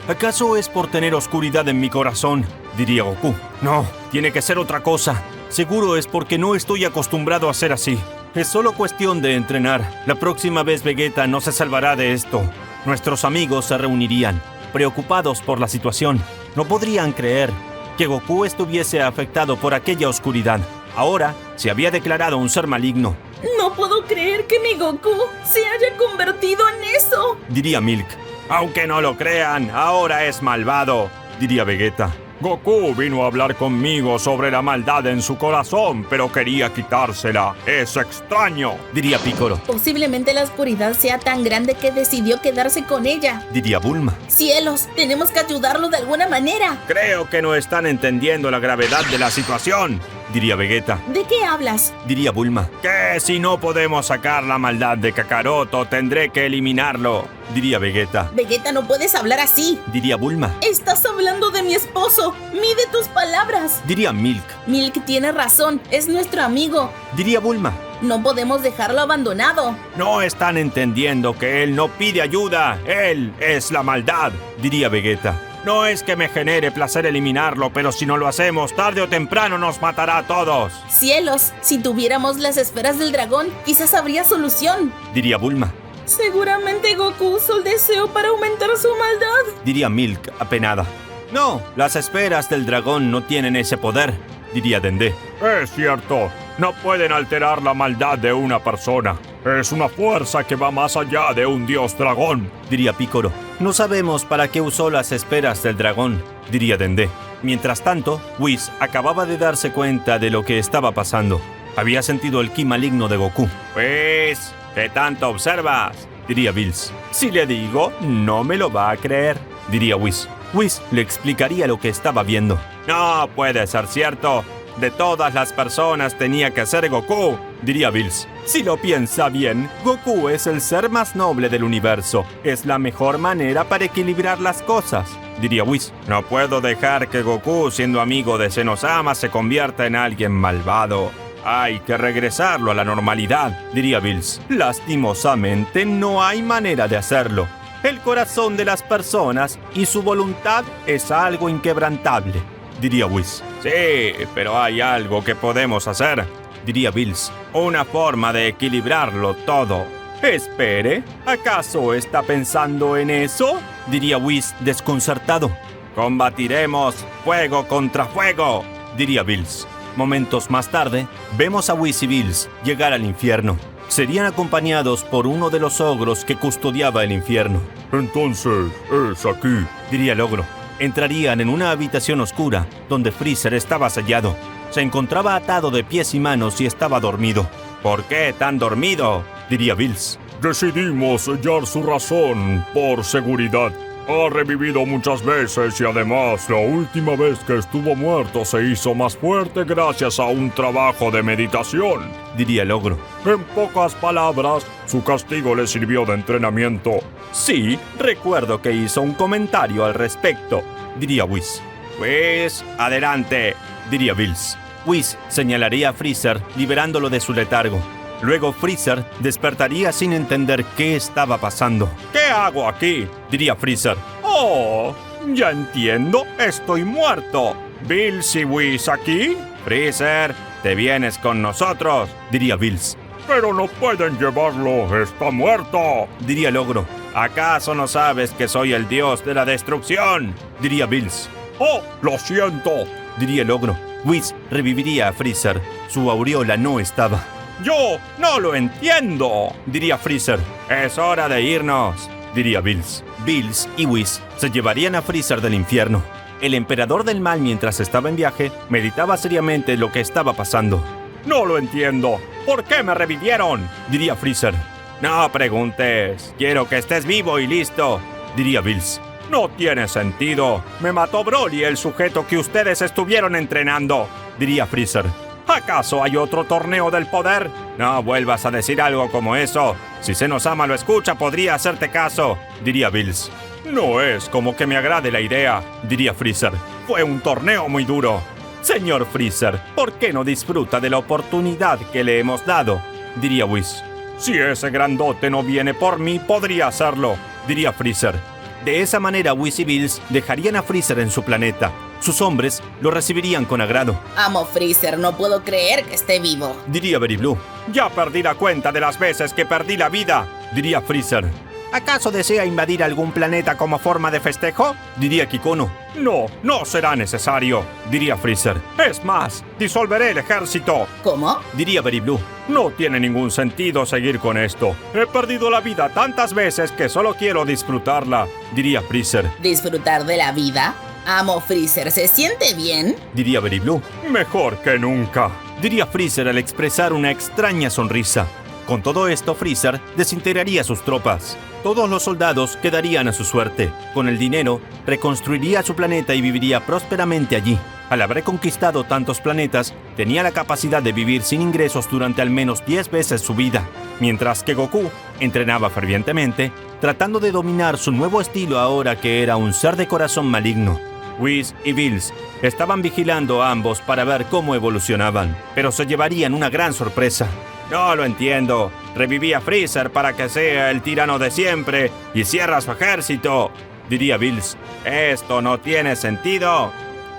¿Acaso es por tener oscuridad en mi corazón?, diría Goku. No, tiene que ser otra cosa. Seguro es porque no estoy acostumbrado a ser así. Es solo cuestión de entrenar. La próxima vez Vegeta no se salvará de esto. Nuestros amigos se reunirían, preocupados por la situación. No podrían creer que Goku estuviese afectado por aquella oscuridad. Ahora se había declarado un ser maligno. No puedo creer que mi Goku se haya convertido en eso, diría Milk. Aunque no lo crean, ahora es malvado, diría Vegeta. Goku vino a hablar conmigo sobre la maldad en su corazón, pero quería quitársela. ¡Es extraño!, diría Piccolo. Posiblemente la oscuridad sea tan grande que decidió quedarse con ella, diría Bulma. ¡Cielos! Tenemos que ayudarlo de alguna manera. Creo que no están entendiendo la gravedad de la situación, diría Vegeta. ¿De qué hablas?, diría Bulma. Que si no podemos sacar la maldad de Kakaroto, tendré que eliminarlo, diría Vegeta. Vegeta, no puedes hablar así, diría Bulma. Estás hablando de mi esposo. Mide tus palabras, diría Milk. Milk tiene razón, es nuestro amigo, diría Bulma. No podemos dejarlo abandonado. No están entendiendo que él no pide ayuda. Él es la maldad, diría Vegeta. No es que me genere placer eliminarlo, pero si no lo hacemos, tarde o temprano nos matará a todos. ¡Cielos! Si tuviéramos las esferas del dragón, quizás habría solución, diría Bulma. Seguramente Goku usó el deseo para aumentar su maldad, diría Milk, apenada. No, las esferas del dragón no tienen ese poder, diría Dende. Es cierto, no pueden alterar la maldad de una persona. Es una fuerza que va más allá de un dios dragón, diría Piccolo. No sabemos para qué usó las esferas del dragón, diría Dende. Mientras tanto, Whis acababa de darse cuenta de lo que estaba pasando. Había sentido el ki maligno de Goku. Pues, ¿qué tanto observas?, diría Bills. Si le digo, no me lo va a creer, diría Whis. Whis le explicaría lo que estaba viendo. No puede ser cierto. De todas las personas tenía que ser Goku, diría Bills. Si lo piensa bien, Goku es el ser más noble del universo. Es la mejor manera para equilibrar las cosas, diría Whis. No puedo dejar que Goku, siendo amigo de Zenosama, se convierta en alguien malvado. Hay que regresarlo a la normalidad, diría Bills. Lastimosamente, no hay manera de hacerlo. El corazón de las personas y su voluntad es algo inquebrantable, diría Whis. Sí, pero hay algo que podemos hacer, diría Bills. una forma de equilibrarlo todo. Espere, ¿acaso está pensando en eso? Diría Whis desconcertado. Combatiremos fuego contra fuego, diría Bills. Momentos más tarde, vemos a Whis y Bills llegar al infierno. Serían acompañados por uno de los ogros que custodiaba el infierno. Entonces, es aquí. Diría el ogro. Entrarían en una habitación oscura, donde Freezer estaba sellado. Se encontraba atado de pies y manos y estaba dormido. ¿Por qué tan dormido? Diría Bills. Decidimos sellar su razón por seguridad. Ha revivido muchas veces y además la última vez que estuvo muerto se hizo más fuerte gracias a un trabajo de meditación. Diría el ogro. En pocas palabras, su castigo le sirvió de entrenamiento. Sí, recuerdo que hizo un comentario al respecto, diría Whis. Pues, adelante, diría Bills. Whis señalaría a Freezer liberándolo de su letargo. Luego Freezer despertaría sin entender qué estaba pasando. ¿Qué hago aquí? Diría Freezer. Oh, ya entiendo, estoy muerto. ¿Bills y Whis aquí? Freezer, te vienes con nosotros, diría Bills. Pero no pueden llevarlo, está muerto, diría el ogro. ¿Acaso no sabes que soy el dios de la destrucción? Diría Bills. Oh, lo siento, diría el ogro. Whis reviviría a Freezer. Su aureola no estaba. ¡Yo no lo entiendo!, diría Freezer. Es hora de irnos, diría Bills. Bills y Whis se llevarían a Freezer del infierno. El emperador del mal, mientras estaba en viaje, meditaba seriamente lo que estaba pasando. No lo entiendo. ¿Por qué me revivieron?, diría Freezer. No preguntes. Quiero que estés vivo y listo, diría Bills. No tiene sentido. Me mató Broly, el sujeto que ustedes estuvieron entrenando, diría Freezer. ¿Acaso hay otro torneo del poder? No vuelvas a decir algo como eso. Si Zenosama lo escucha, podría hacerte caso, diría Bills. No es como que me agrade la idea, diría Freezer. Fue un torneo muy duro. Señor Freezer, ¿por qué no disfruta de la oportunidad que le hemos dado?, diría Whis. Si ese grandote no viene por mí, podría hacerlo, diría Freezer. De esa manera, Whis y Bills dejarían a Freezer en su planeta. Sus hombres lo recibirían con agrado. Amo Freezer, no puedo creer que esté vivo, diría Very Blue. Ya perdí la cuenta de las veces que perdí la vida, diría Freezer. ¿Acaso desea invadir algún planeta como forma de festejo?, diría Kikono. No será necesario, diría Freezer. Es más, disolveré el ejército. ¿Cómo?, diría Very Blue. No tiene ningún sentido seguir con esto. He perdido la vida tantas veces que solo quiero disfrutarla, diría Freezer. ¿Disfrutar de la vida? Amo Freezer, ¿se siente bien?, diría Very Blue. Mejor que nunca, diría Freezer al expresar una extraña sonrisa. Con todo esto, Freezer desintegraría sus tropas. Todos los soldados quedarían a su suerte. Con el dinero, reconstruiría su planeta y viviría prósperamente allí. Al haber conquistado tantos planetas, tenía la capacidad de vivir sin ingresos durante al menos 10 veces su vida. Mientras que Goku entrenaba fervientemente, tratando de dominar su nuevo estilo ahora que era un ser de corazón maligno. Whis y Bills estaban vigilando a ambos para ver cómo evolucionaban, pero se llevarían una gran sorpresa. No lo entiendo. Reviví a Freezer para que sea el tirano de siempre y cierra su ejército, diría Bills. Esto no tiene sentido.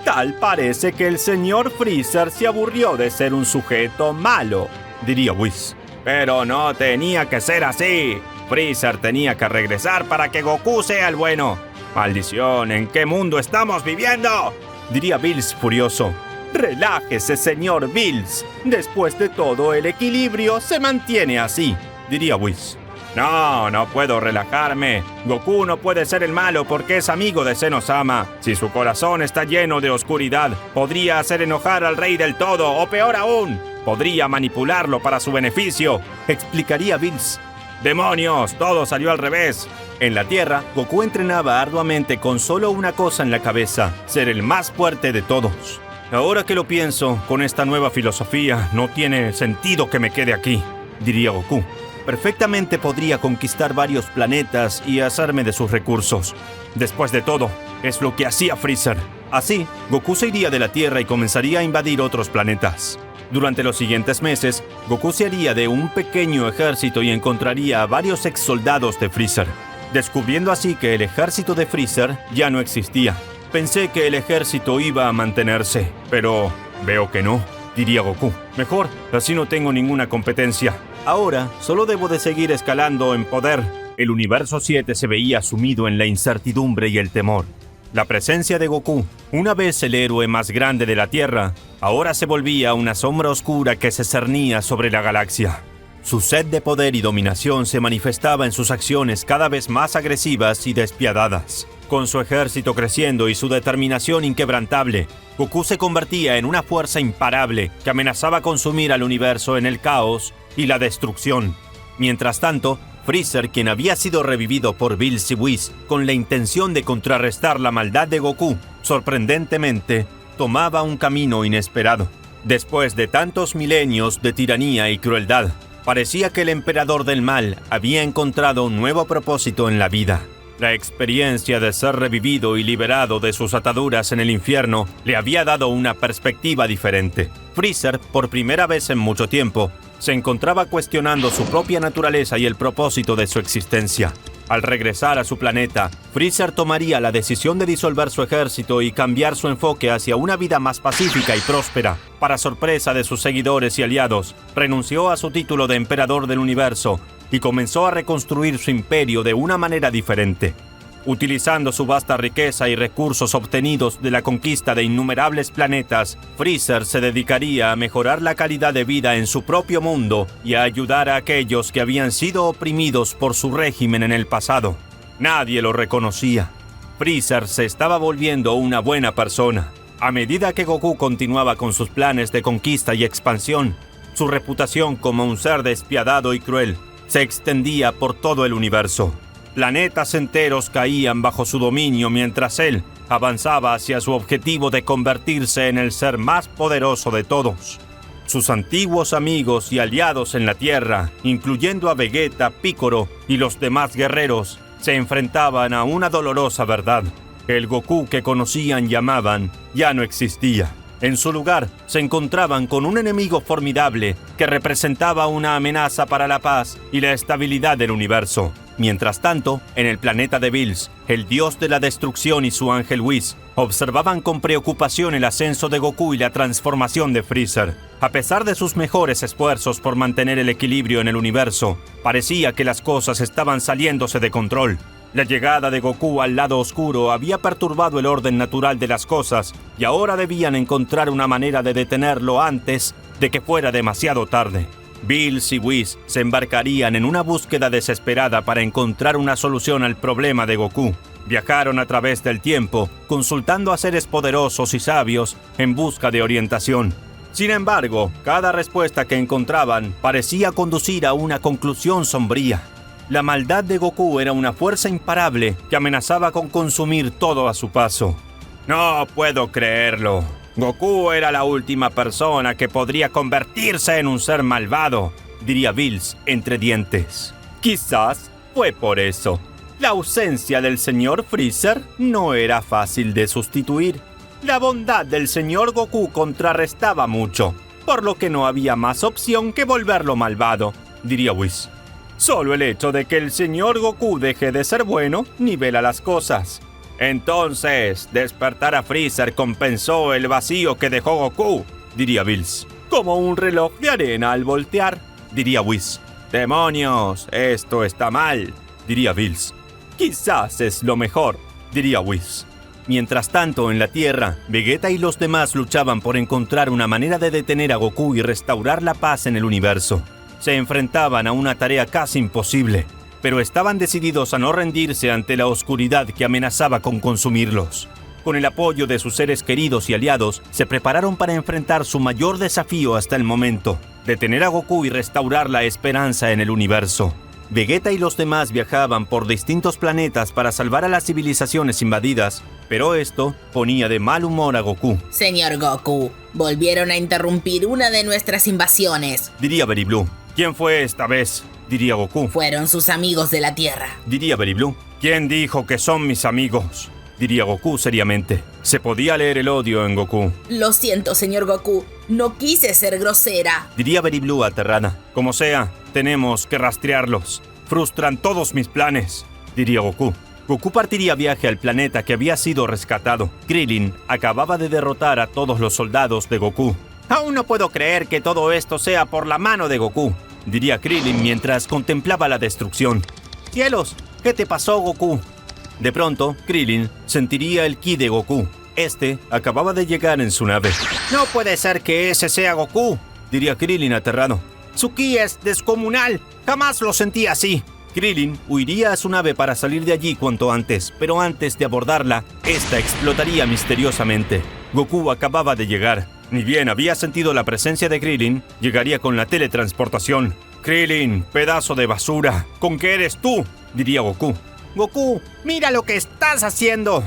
Tal parece que el señor Freezer se aburrió de ser un sujeto malo, diría Whis. Pero no tenía que ser así. Freezer tenía que regresar para que Goku sea el bueno. ¡Maldición! ¿En qué mundo estamos viviendo?, diría Bills furioso. Relájese, señor Bills. Después de todo, el equilibrio se mantiene así, diría Whis. No puedo relajarme. Goku no puede ser el malo porque es amigo de Zenosama. Si su corazón está lleno de oscuridad, podría hacer enojar al rey del todo, o peor aún, podría manipularlo para su beneficio, explicaría Bills. ¡Demonios! Todo salió al revés. En la Tierra, Goku entrenaba arduamente con solo una cosa en la cabeza: ser el más fuerte de todos. Ahora que lo pienso, con esta nueva filosofía, no tiene sentido que me quede aquí, diría Goku. Perfectamente podría conquistar varios planetas y hacerme de sus recursos. Después de todo, es lo que hacía Freezer. Así, Goku se iría de la Tierra y comenzaría a invadir otros planetas. Durante los siguientes meses, Goku se haría de un pequeño ejército y encontraría a varios ex soldados de Freezer. descubriendo así que el ejército de Freezer ya no existía. Pensé que el ejército iba a mantenerse, pero veo que no, diría Goku. Mejor, así no tengo ninguna competencia. Ahora, solo debo de seguir escalando en poder. El universo 7 se veía sumido en la incertidumbre y el temor. La presencia de Goku, una vez el héroe más grande de la Tierra, ahora se volvía una sombra oscura que se cernía sobre la galaxia. Su sed de poder y dominación se manifestaba en sus acciones cada vez más agresivas y despiadadas. Con su ejército creciendo y su determinación inquebrantable, Goku se convertía en una fuerza imparable que amenazaba consumir al universo en el caos y la destrucción. Mientras tanto, Freezer, quien había sido revivido por Bills y Whis con la intención de contrarrestar la maldad de Goku, sorprendentemente, tomaba un camino inesperado. Después de tantos milenios de tiranía y crueldad, parecía que el emperador del mal había encontrado un nuevo propósito en la vida. La experiencia de ser revivido y liberado de sus ataduras en el infierno le había dado una perspectiva diferente. Freezer, por primera vez en mucho tiempo, se encontraba cuestionando su propia naturaleza y el propósito de su existencia. Al regresar a su planeta, Freezer tomaría la decisión de disolver su ejército y cambiar su enfoque hacia una vida más pacífica y próspera. Para sorpresa de sus seguidores y aliados, renunció a su título de emperador del universo y comenzó a reconstruir su imperio de una manera diferente. Utilizando su vasta riqueza y recursos obtenidos de la conquista de innumerables planetas, Freezer se dedicaría a mejorar la calidad de vida en su propio mundo y a ayudar a aquellos que habían sido oprimidos por su régimen en el pasado. Nadie lo reconocía. Freezer se estaba volviendo una buena persona. A medida que Goku continuaba con sus planes de conquista y expansión, su reputación como un ser despiadado y cruel se extendía por todo el universo. Planetas enteros caían bajo su dominio mientras él avanzaba hacia su objetivo de convertirse en el ser más poderoso de todos. Sus antiguos amigos y aliados en la Tierra, incluyendo a Vegeta, Piccolo y los demás guerreros, se enfrentaban a una dolorosa verdad. El Goku que conocían y amaban ya no existía. En su lugar, se encontraban con un enemigo formidable que representaba una amenaza para la paz y la estabilidad del universo. Mientras tanto, en el planeta de Bills, el dios de la destrucción y su ángel Whis observaban con preocupación el ascenso de Goku y la transformación de Freezer. A pesar de sus mejores esfuerzos por mantener el equilibrio en el universo, parecía que las cosas estaban saliéndose de control. La llegada de Goku al lado oscuro había perturbado el orden natural de las cosas y ahora debían encontrar una manera de detenerlo antes de que fuera demasiado tarde. Bills y Whis se embarcarían en una búsqueda desesperada para encontrar una solución al problema de Goku. Viajaron a través del tiempo, consultando a seres poderosos y sabios en busca de orientación. Sin embargo, cada respuesta que encontraban parecía conducir a una conclusión sombría. La maldad de Goku era una fuerza imparable que amenazaba con consumir todo a su paso. No puedo creerlo. Goku era la última persona que podría convertirse en un ser malvado, diría Bills entre dientes. Quizás fue por eso. La ausencia del señor Freezer no era fácil de sustituir. La bondad del señor Goku contrarrestaba mucho, por lo que no había más opción que volverlo malvado, diría Whis. Solo el hecho de que el señor Goku deje de ser bueno nivela las cosas. Entonces, despertar a Freezer compensó el vacío que dejó Goku, diría Bills. Como un reloj de arena al voltear, diría Whis. ¡Demonios! Esto está mal, diría Bills. Quizás es lo mejor, diría Whis. Mientras tanto, en la Tierra, Vegeta y los demás luchaban por encontrar una manera de detener a Goku y restaurar la paz en el universo. Se enfrentaban a una tarea casi imposible, pero estaban decididos a no rendirse ante la oscuridad que amenazaba con consumirlos. Con el apoyo de sus seres queridos y aliados, se prepararon para enfrentar su mayor desafío hasta el momento: detener a Goku y restaurar la esperanza en el universo. Vegeta y los demás viajaban por distintos planetas para salvar a las civilizaciones invadidas, pero esto ponía de mal humor a Goku. Señor Goku, volvieron a interrumpir una de nuestras invasiones, diría Very Blue. ¿Quién fue esta vez?, diría Goku. Fueron sus amigos de la Tierra, diría Very Blue. ¿Quién dijo que son mis amigos?, diría Goku seriamente. Se podía leer el odio en Goku. Lo siento, señor Goku, no quise ser grosera, diría Very Blue aterrada. Como sea, tenemos que rastrearlos. Frustran todos mis planes. diría Goku. Goku partiría viaje al planeta que había sido rescatado. Krillin acababa de derrotar a todos los soldados de Goku. Aún no puedo creer que todo esto sea por la mano de Goku, diría Krillin mientras contemplaba la destrucción. ¡Cielos! ¿Qué te pasó, Goku? De pronto, Krillin sentiría el ki de Goku. Este acababa de llegar en su nave. No puede ser que ese sea Goku, diría Krillin aterrado. Su ki es descomunal. Jamás lo sentí así. Krillin huiría a su nave para salir de allí cuanto antes, pero antes de abordarla, esta explotaría misteriosamente. Goku acababa de llegar. Ni bien había sentido la presencia de Krillin, llegaría con la teletransportación. Krillin, pedazo de basura, ¿con qué eres tú?, diría Goku. Goku, mira lo que estás haciendo,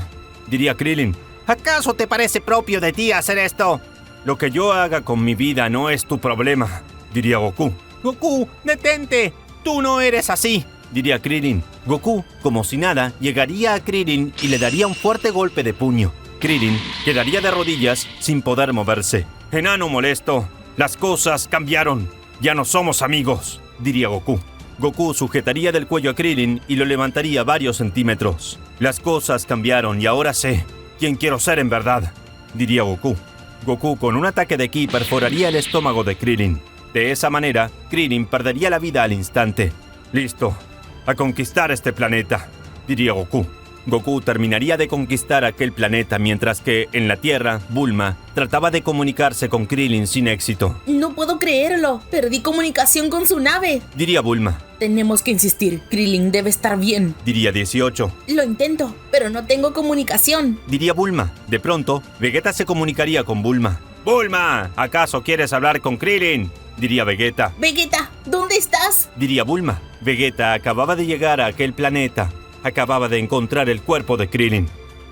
diría Krillin. ¿Acaso te parece propio de ti hacer esto? Lo que yo haga con mi vida no es tu problema, diría Goku. Goku, detente, tú no eres así, diría Krillin. Goku, como si nada, llegaría a Krillin y le daría un fuerte golpe de puño. Krillin quedaría de rodillas sin poder moverse. Enano molesto, las cosas cambiaron. Ya no somos amigos, diría Goku. Goku sujetaría del cuello a Krillin y lo levantaría varios centímetros. Las cosas cambiaron y ahora sé quién quiero ser en verdad, diría Goku. Goku con un ataque de ki perforaría el estómago de Krillin. De esa manera, Krillin perdería la vida al instante. Listo, a conquistar este planeta, diría Goku. Goku terminaría de conquistar aquel planeta mientras que, en la Tierra, Bulma trataba de comunicarse con Krillin sin éxito. No puedo creerlo. Perdí comunicación con su nave. Diría Bulma. Tenemos que insistir. Krillin debe estar bien. Diría 18. Lo intento, pero no tengo comunicación. Diría Bulma. De pronto, Vegeta se comunicaría con Bulma. Bulma, ¿acaso quieres hablar con Krillin?, diría Vegeta. Vegeta, ¿dónde estás? Diría Bulma. Vegeta acababa de llegar a aquel planeta. Acababa de encontrar el cuerpo de Krillin.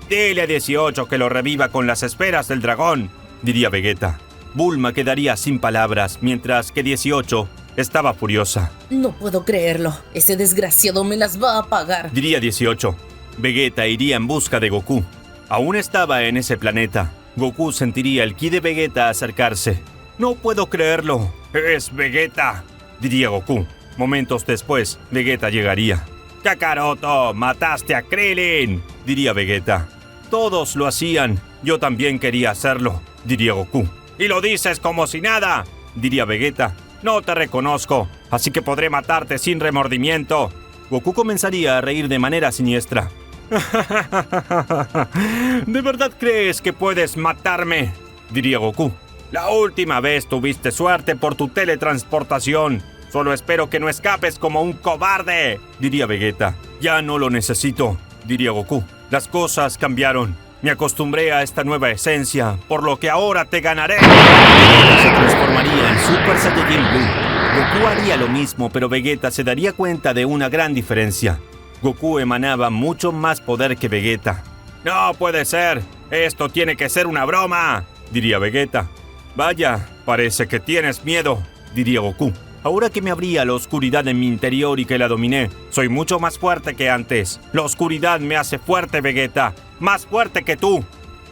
Dile a 18 que lo reviva con las esferas del dragón, diría Vegeta. Bulma quedaría sin palabras, mientras que 18 estaba furiosa. No puedo creerlo. Ese desgraciado me las va a pagar. Diría 18. Vegeta iría en busca de Goku. Aún estaba en ese planeta. Goku sentiría el ki de Vegeta acercarse. No puedo creerlo. Es Vegeta, diría Goku. Momentos después, Vegeta llegaría. Kakaroto, mataste a Krillin, diría Vegeta. Todos lo hacían, yo también quería hacerlo, diría Goku. Y lo dices como si nada, diría Vegeta. No te reconozco, así que podré matarte sin remordimiento. Goku comenzaría a reír de manera siniestra. ¿De verdad crees que puedes matarme?, diría Goku. La última vez tuviste suerte por tu teletransportación. Solo espero que no escapes como un cobarde, diría Vegeta. Ya no lo necesito, diría Goku. Las cosas cambiaron. Me acostumbré a esta nueva esencia, por lo que ahora te ganaré. Vegeta se transformaría en Super Saiyajin Blue. Goku haría lo mismo, pero Vegeta se daría cuenta de una gran diferencia. Goku emanaba mucho más poder que Vegeta. No puede ser. Esto tiene que ser una broma, diría Vegeta. Vaya, parece que tienes miedo, diría Goku. Ahora que me abría la oscuridad en mi interior y que la dominé, soy mucho más fuerte que antes. La oscuridad me hace fuerte, Vegeta. Más fuerte que tú.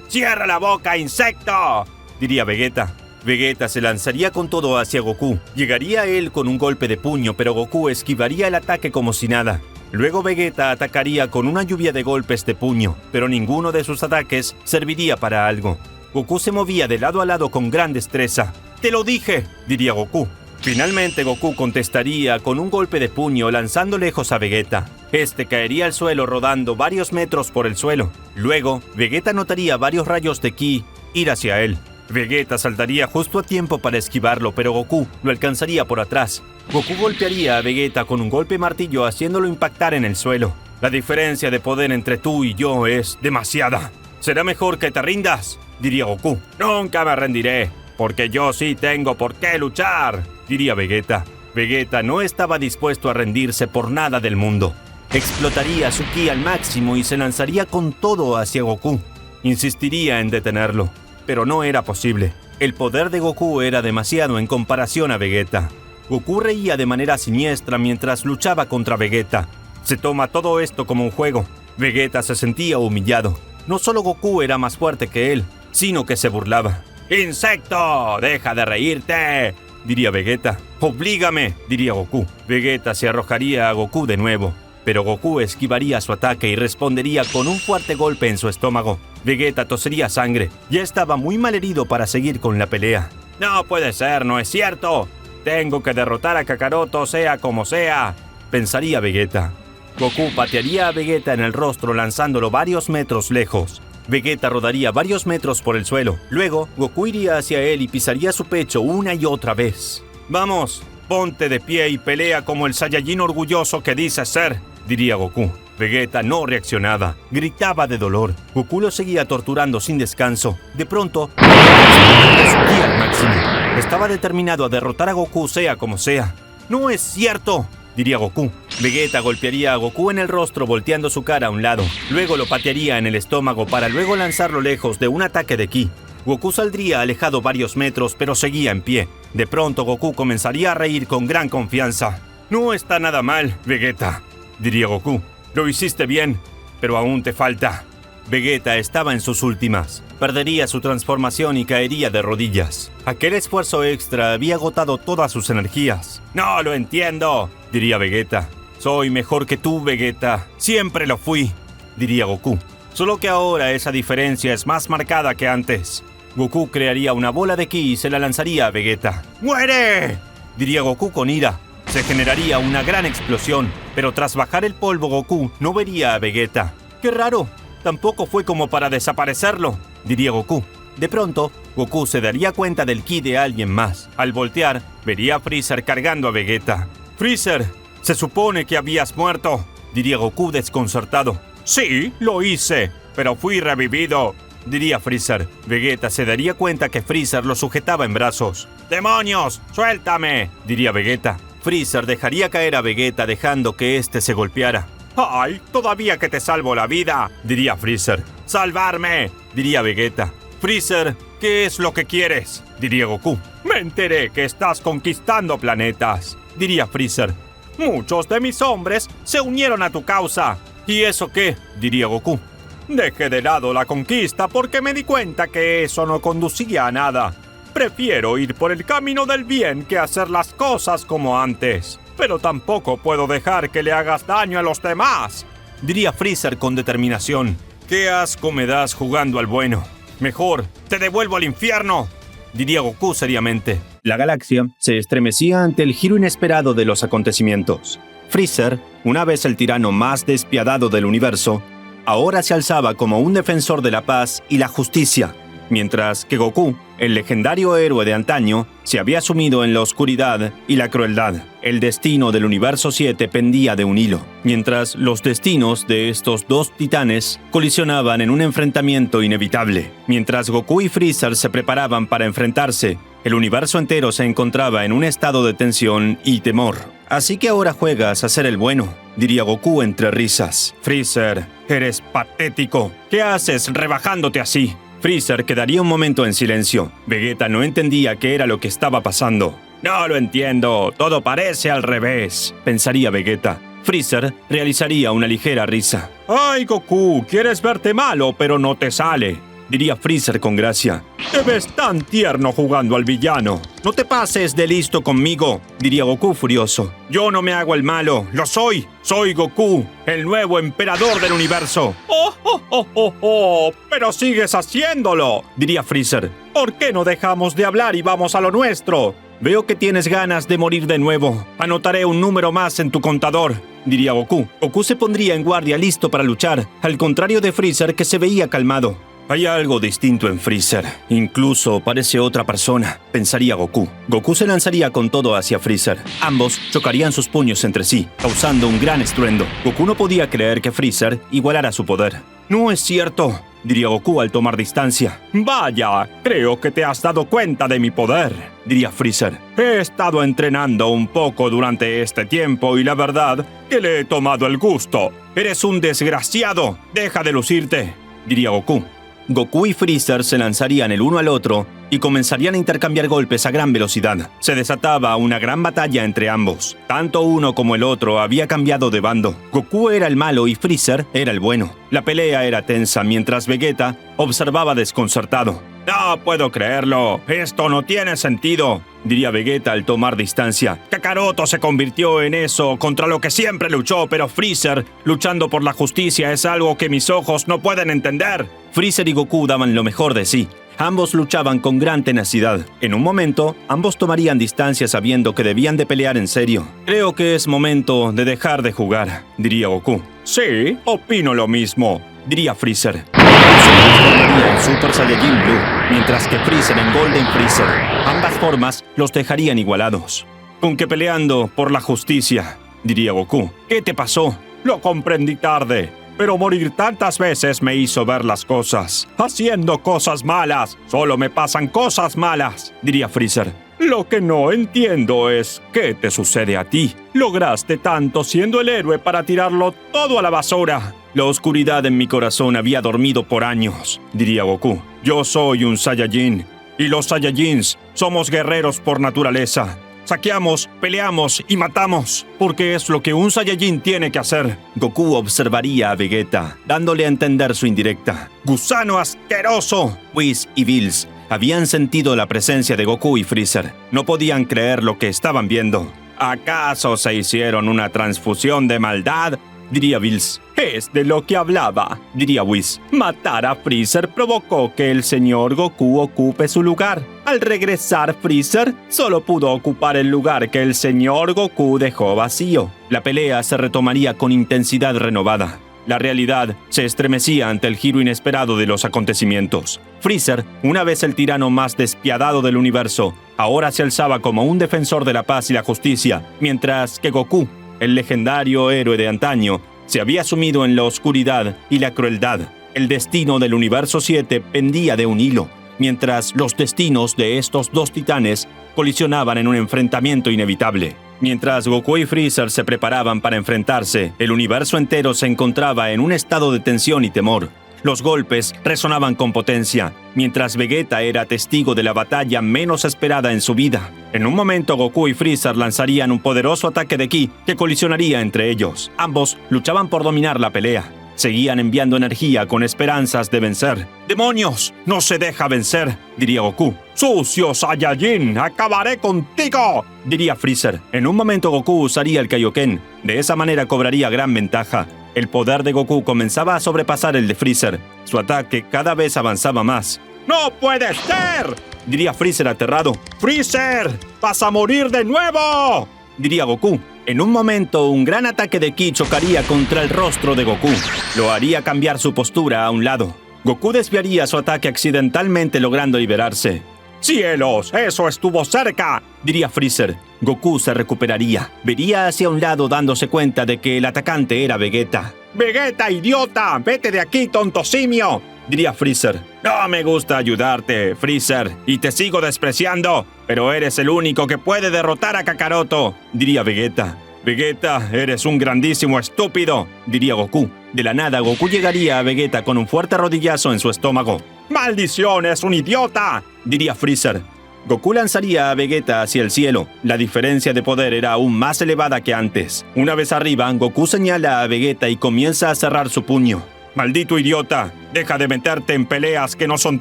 ¡Cierra la boca, insecto!, diría Vegeta. Vegeta se lanzaría con todo hacia Goku. Llegaría a él con un golpe de puño, pero Goku esquivaría el ataque como si nada. Luego Vegeta atacaría con una lluvia de golpes de puño, pero ninguno de sus ataques serviría para algo. Goku se movía de lado a lado con gran destreza. ¡Te lo dije!, diría Goku. Finalmente Goku contestaría con un golpe de puño lanzando lejos a Vegeta. Este caería al suelo rodando varios metros por el suelo. Luego, Vegeta notaría varios rayos de ki ir hacia él. Vegeta saltaría justo a tiempo para esquivarlo, pero Goku lo alcanzaría por atrás. Goku golpearía a Vegeta con un golpe martillo haciéndolo impactar en el suelo. La diferencia de poder entre tú y yo es demasiada. ¿Será mejor que te rindas?, diría Goku. Nunca me rendiré, porque yo sí tengo por qué luchar, diría Vegeta. Vegeta no estaba dispuesto a rendirse por nada del mundo. Explotaría su ki al máximo y se lanzaría con todo hacia Goku. Insistiría en detenerlo, pero no era posible. El poder de Goku era demasiado en comparación a Vegeta. Goku reía de manera siniestra mientras luchaba contra Vegeta. Se toma todo esto como un juego. Vegeta se sentía humillado. No solo Goku era más fuerte que él, sino que se burlaba. ¡Insecto! ¡Deja de reírte!, diría Vegeta. ¡Oblígame!, diría Goku. Vegeta se arrojaría a Goku de nuevo, pero Goku esquivaría su ataque y respondería con un fuerte golpe en su estómago. Vegeta tosería sangre. Ya estaba muy malherido para seguir con la pelea. No puede ser, no es cierto. Tengo que derrotar a Kakaroto sea como sea, pensaría Vegeta. Goku patearía a Vegeta en el rostro lanzándolo varios metros lejos. Vegeta rodaría varios metros por el suelo. Luego, Goku iría hacia él y pisaría su pecho una y otra vez. Vamos, ponte de pie y pelea como el Saiyajin orgulloso que dices ser, diría Goku. Vegeta no reaccionaba, gritaba de dolor. Goku lo seguía torturando sin descanso. De pronto, su ki al máximo. Estaba determinado a derrotar a Goku sea como sea. ¡No es cierto!, diría Goku. Vegeta golpearía a Goku en el rostro volteando su cara a un lado. Luego lo patearía en el estómago para luego lanzarlo lejos de un ataque de ki. Goku saldría alejado varios metros, pero seguía en pie. De pronto Goku comenzaría a reír con gran confianza. No está nada mal, Vegeta, diría Goku. Lo hiciste bien, pero aún te falta. Vegeta estaba en sus últimas. Perdería su transformación y caería de rodillas. Aquel esfuerzo extra había agotado todas sus energías. No lo entiendo, diría Vegeta. Soy mejor que tú, Vegeta. Siempre lo fui, diría Goku. Solo que ahora esa diferencia es más marcada que antes. Goku crearía una bola de ki y se la lanzaría a Vegeta. ¡Muere!, diría Goku con ira. Se generaría una gran explosión, pero tras bajar el polvo Goku no vería a Vegeta. ¡Qué raro! Tampoco fue como para desaparecerlo, diría Goku. De pronto, Goku se daría cuenta del ki de alguien más. Al voltear, vería a Freezer cargando a Vegeta. ¡Freezer! Se supone que habías muerto, diría Goku desconcertado. Sí, lo hice, pero fui revivido, diría Freezer. Vegeta se daría cuenta que Freezer lo sujetaba en brazos. ¡Demonios! ¡Suéltame!, diría Vegeta. Freezer dejaría caer a Vegeta dejando que éste se golpeara. ¡Ay, todavía que te salvo la vida!, diría Freezer. ¡Salvarme!, diría Vegeta. Freezer, ¿qué es lo que quieres?, diría Goku. Me enteré que estás conquistando planetas, diría Freezer. Muchos de mis hombres se unieron a tu causa. ¿Y eso qué?, diría Goku. Dejé de lado la conquista porque me di cuenta que eso no conducía a nada. Prefiero ir por el camino del bien que hacer las cosas como antes. Pero tampoco puedo dejar que le hagas daño a los demás, diría Freezer con determinación. Qué asco me das jugando al bueno. Mejor, te devuelvo al infierno, diría Goku seriamente. La galaxia se estremecía ante el giro inesperado de los acontecimientos. Freezer, una vez el tirano más despiadado del universo, ahora se alzaba como un defensor de la paz y la justicia, mientras que Goku, el legendario héroe de antaño, se había sumido en la oscuridad y la crueldad. El destino del Universo 7 pendía de un hilo, mientras los destinos de estos dos titanes colisionaban en un enfrentamiento inevitable. Mientras Goku y Freezer se preparaban para enfrentarse, el universo entero se encontraba en un estado de tensión y temor. Así que ahora juegas a ser el bueno, diría Goku entre risas. Freezer, eres patético. ¿Qué haces rebajándote así? Freezer quedaría un momento en silencio. Vegeta no entendía qué era lo que estaba pasando. No lo entiendo, todo parece al revés, pensaría Vegeta. Freezer realizaría una ligera risa. ¡Ay, Goku! Quieres verte malo, pero no te sale, diría Freezer con gracia. Te ves tan tierno jugando al villano. No te pases de listo conmigo, diría Goku furioso. Yo no me hago el malo, lo soy. Soy Goku, el nuevo emperador del universo. ¡Oh! Pero sigues haciéndolo, diría Freezer. ¿Por qué no dejamos de hablar y vamos a lo nuestro? Veo que tienes ganas de morir de nuevo. Anotaré un número más en tu contador, diría Goku. Goku se pondría en guardia listo para luchar, al contrario de Freezer que se veía calmado. Hay algo distinto en Freezer. Incluso parece otra persona, pensaría Goku. Goku se lanzaría con todo hacia Freezer. Ambos chocarían sus puños entre sí, causando un gran estruendo. Goku no podía creer que Freezer igualara su poder. No es cierto, diría Goku al tomar distancia. Vaya, creo que te has dado cuenta de mi poder, diría Freezer. He estado entrenando un poco durante este tiempo y la verdad que le he tomado el gusto. Eres un desgraciado, deja de lucirte, diría Goku. Goku y Freezer se lanzarían el uno al otro y comenzarían a intercambiar golpes a gran velocidad. Se desataba una gran batalla entre ambos. Tanto uno como el otro había cambiado de bando. Goku era el malo y Freezer era el bueno. La pelea era tensa mientras Vegeta observaba desconcertado. No puedo creerlo, esto no tiene sentido, diría Vegeta al tomar distancia. Kakaroto se convirtió en eso contra lo que siempre luchó, pero Freezer, luchando por la justicia, es algo que mis ojos no pueden entender. Freezer y Goku daban lo mejor de sí. Ambos luchaban con gran tenacidad. En un momento, ambos tomarían distancia sabiendo que debían de pelear en serio. Creo que es momento de dejar de jugar, diría Goku. Sí, opino lo mismo, diría Freezer. Se transformaría en Super Saiyajin Blue, mientras que Freezer en Golden Freezer. Ambas formas los dejarían igualados. Con que peleando por la justicia, diría Goku. ¿Qué te pasó? Lo comprendí tarde. Pero morir tantas veces me hizo ver las cosas. Haciendo cosas malas. Solo me pasan cosas malas, diría Freezer. Lo que no entiendo es ¿qué te sucede a ti? Lograste tanto siendo el héroe para tirarlo todo a la basura. La oscuridad en mi corazón había dormido por años, diría Goku. Yo soy un Saiyajin. Y los Saiyajins somos guerreros por naturaleza. Saqueamos, peleamos y matamos, porque es lo que un Saiyajin tiene que hacer. Goku observaría a Vegeta, dándole a entender su indirecta. ¡Gusano asqueroso! Whis y Bills habían sentido la presencia de Goku y Freezer. No podían creer lo que estaban viendo. ¿Acaso se hicieron una transfusión de maldad? Diría Bills. Es de lo que hablaba, diría Whis. Matar a Freezer provocó que el señor Goku ocupe su lugar. Al regresar Freezer, solo pudo ocupar el lugar que el señor Goku dejó vacío. La pelea se retomaría con intensidad renovada. La realidad se estremecía ante el giro inesperado de los acontecimientos. Freezer, una vez el tirano más despiadado del universo, ahora se alzaba como un defensor de la paz y la justicia, mientras que Goku, el legendario héroe de antaño, se había sumido en la oscuridad y la crueldad. El destino del Universo 7 pendía de un hilo, mientras los destinos de estos dos titanes colisionaban en un enfrentamiento inevitable. Mientras Goku y Freezer se preparaban para enfrentarse, el universo entero se encontraba en un estado de tensión y temor. Los golpes resonaban con potencia, mientras Vegeta era testigo de la batalla menos esperada en su vida. En un momento Goku y Freezer lanzarían un poderoso ataque de ki que colisionaría entre ellos. Ambos luchaban por dominar la pelea. Seguían enviando energía con esperanzas de vencer. ¡Demonios! ¡No se deja vencer!, diría Goku. ¡Sucio Saiyajin! ¡Acabaré contigo!, diría Freezer. En un momento Goku usaría el Kaioken. De esa manera cobraría gran ventaja. El poder de Goku comenzaba a sobrepasar el de Freezer. Su ataque cada vez avanzaba más. ¡No puede ser!, diría Freezer aterrado. ¡Freezer! ¡Vas a morir de nuevo!, diría Goku. En un momento, un gran ataque de ki chocaría contra el rostro de Goku. Lo haría cambiar su postura a un lado. Goku desviaría su ataque accidentalmente, logrando liberarse. ¡Cielos! ¡Eso estuvo cerca!, diría Freezer. Goku se recuperaría. Vería hacia un lado dándose cuenta de que el atacante era Vegeta. ¡Vegeta, idiota! ¡Vete de aquí, tonto simio!, diría Freezer. No me gusta ayudarte, Freezer, y te sigo despreciando, pero eres el único que puede derrotar a Kakaroto, diría Vegeta. Vegeta, eres un grandísimo estúpido, diría Goku. De la nada, Goku llegaría a Vegeta con un fuerte rodillazo en su estómago. ¡Maldición, es un idiota!, diría Freezer. Goku lanzaría a Vegeta hacia el cielo. La diferencia de poder era aún más elevada que antes. Una vez arriba, Goku señala a Vegeta y comienza a cerrar su puño. ¡Maldito idiota! ¡Deja de meterte en peleas que no son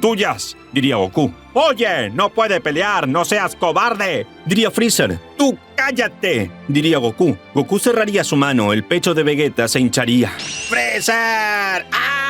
tuyas!, diría Goku. ¡Oye! ¡No puede pelear! ¡No seas cobarde!, diría Freezer. ¡Tú cállate!, diría Goku. Goku cerraría su mano, el pecho de Vegeta se hincharía. ¡Freezer! ¡Ah!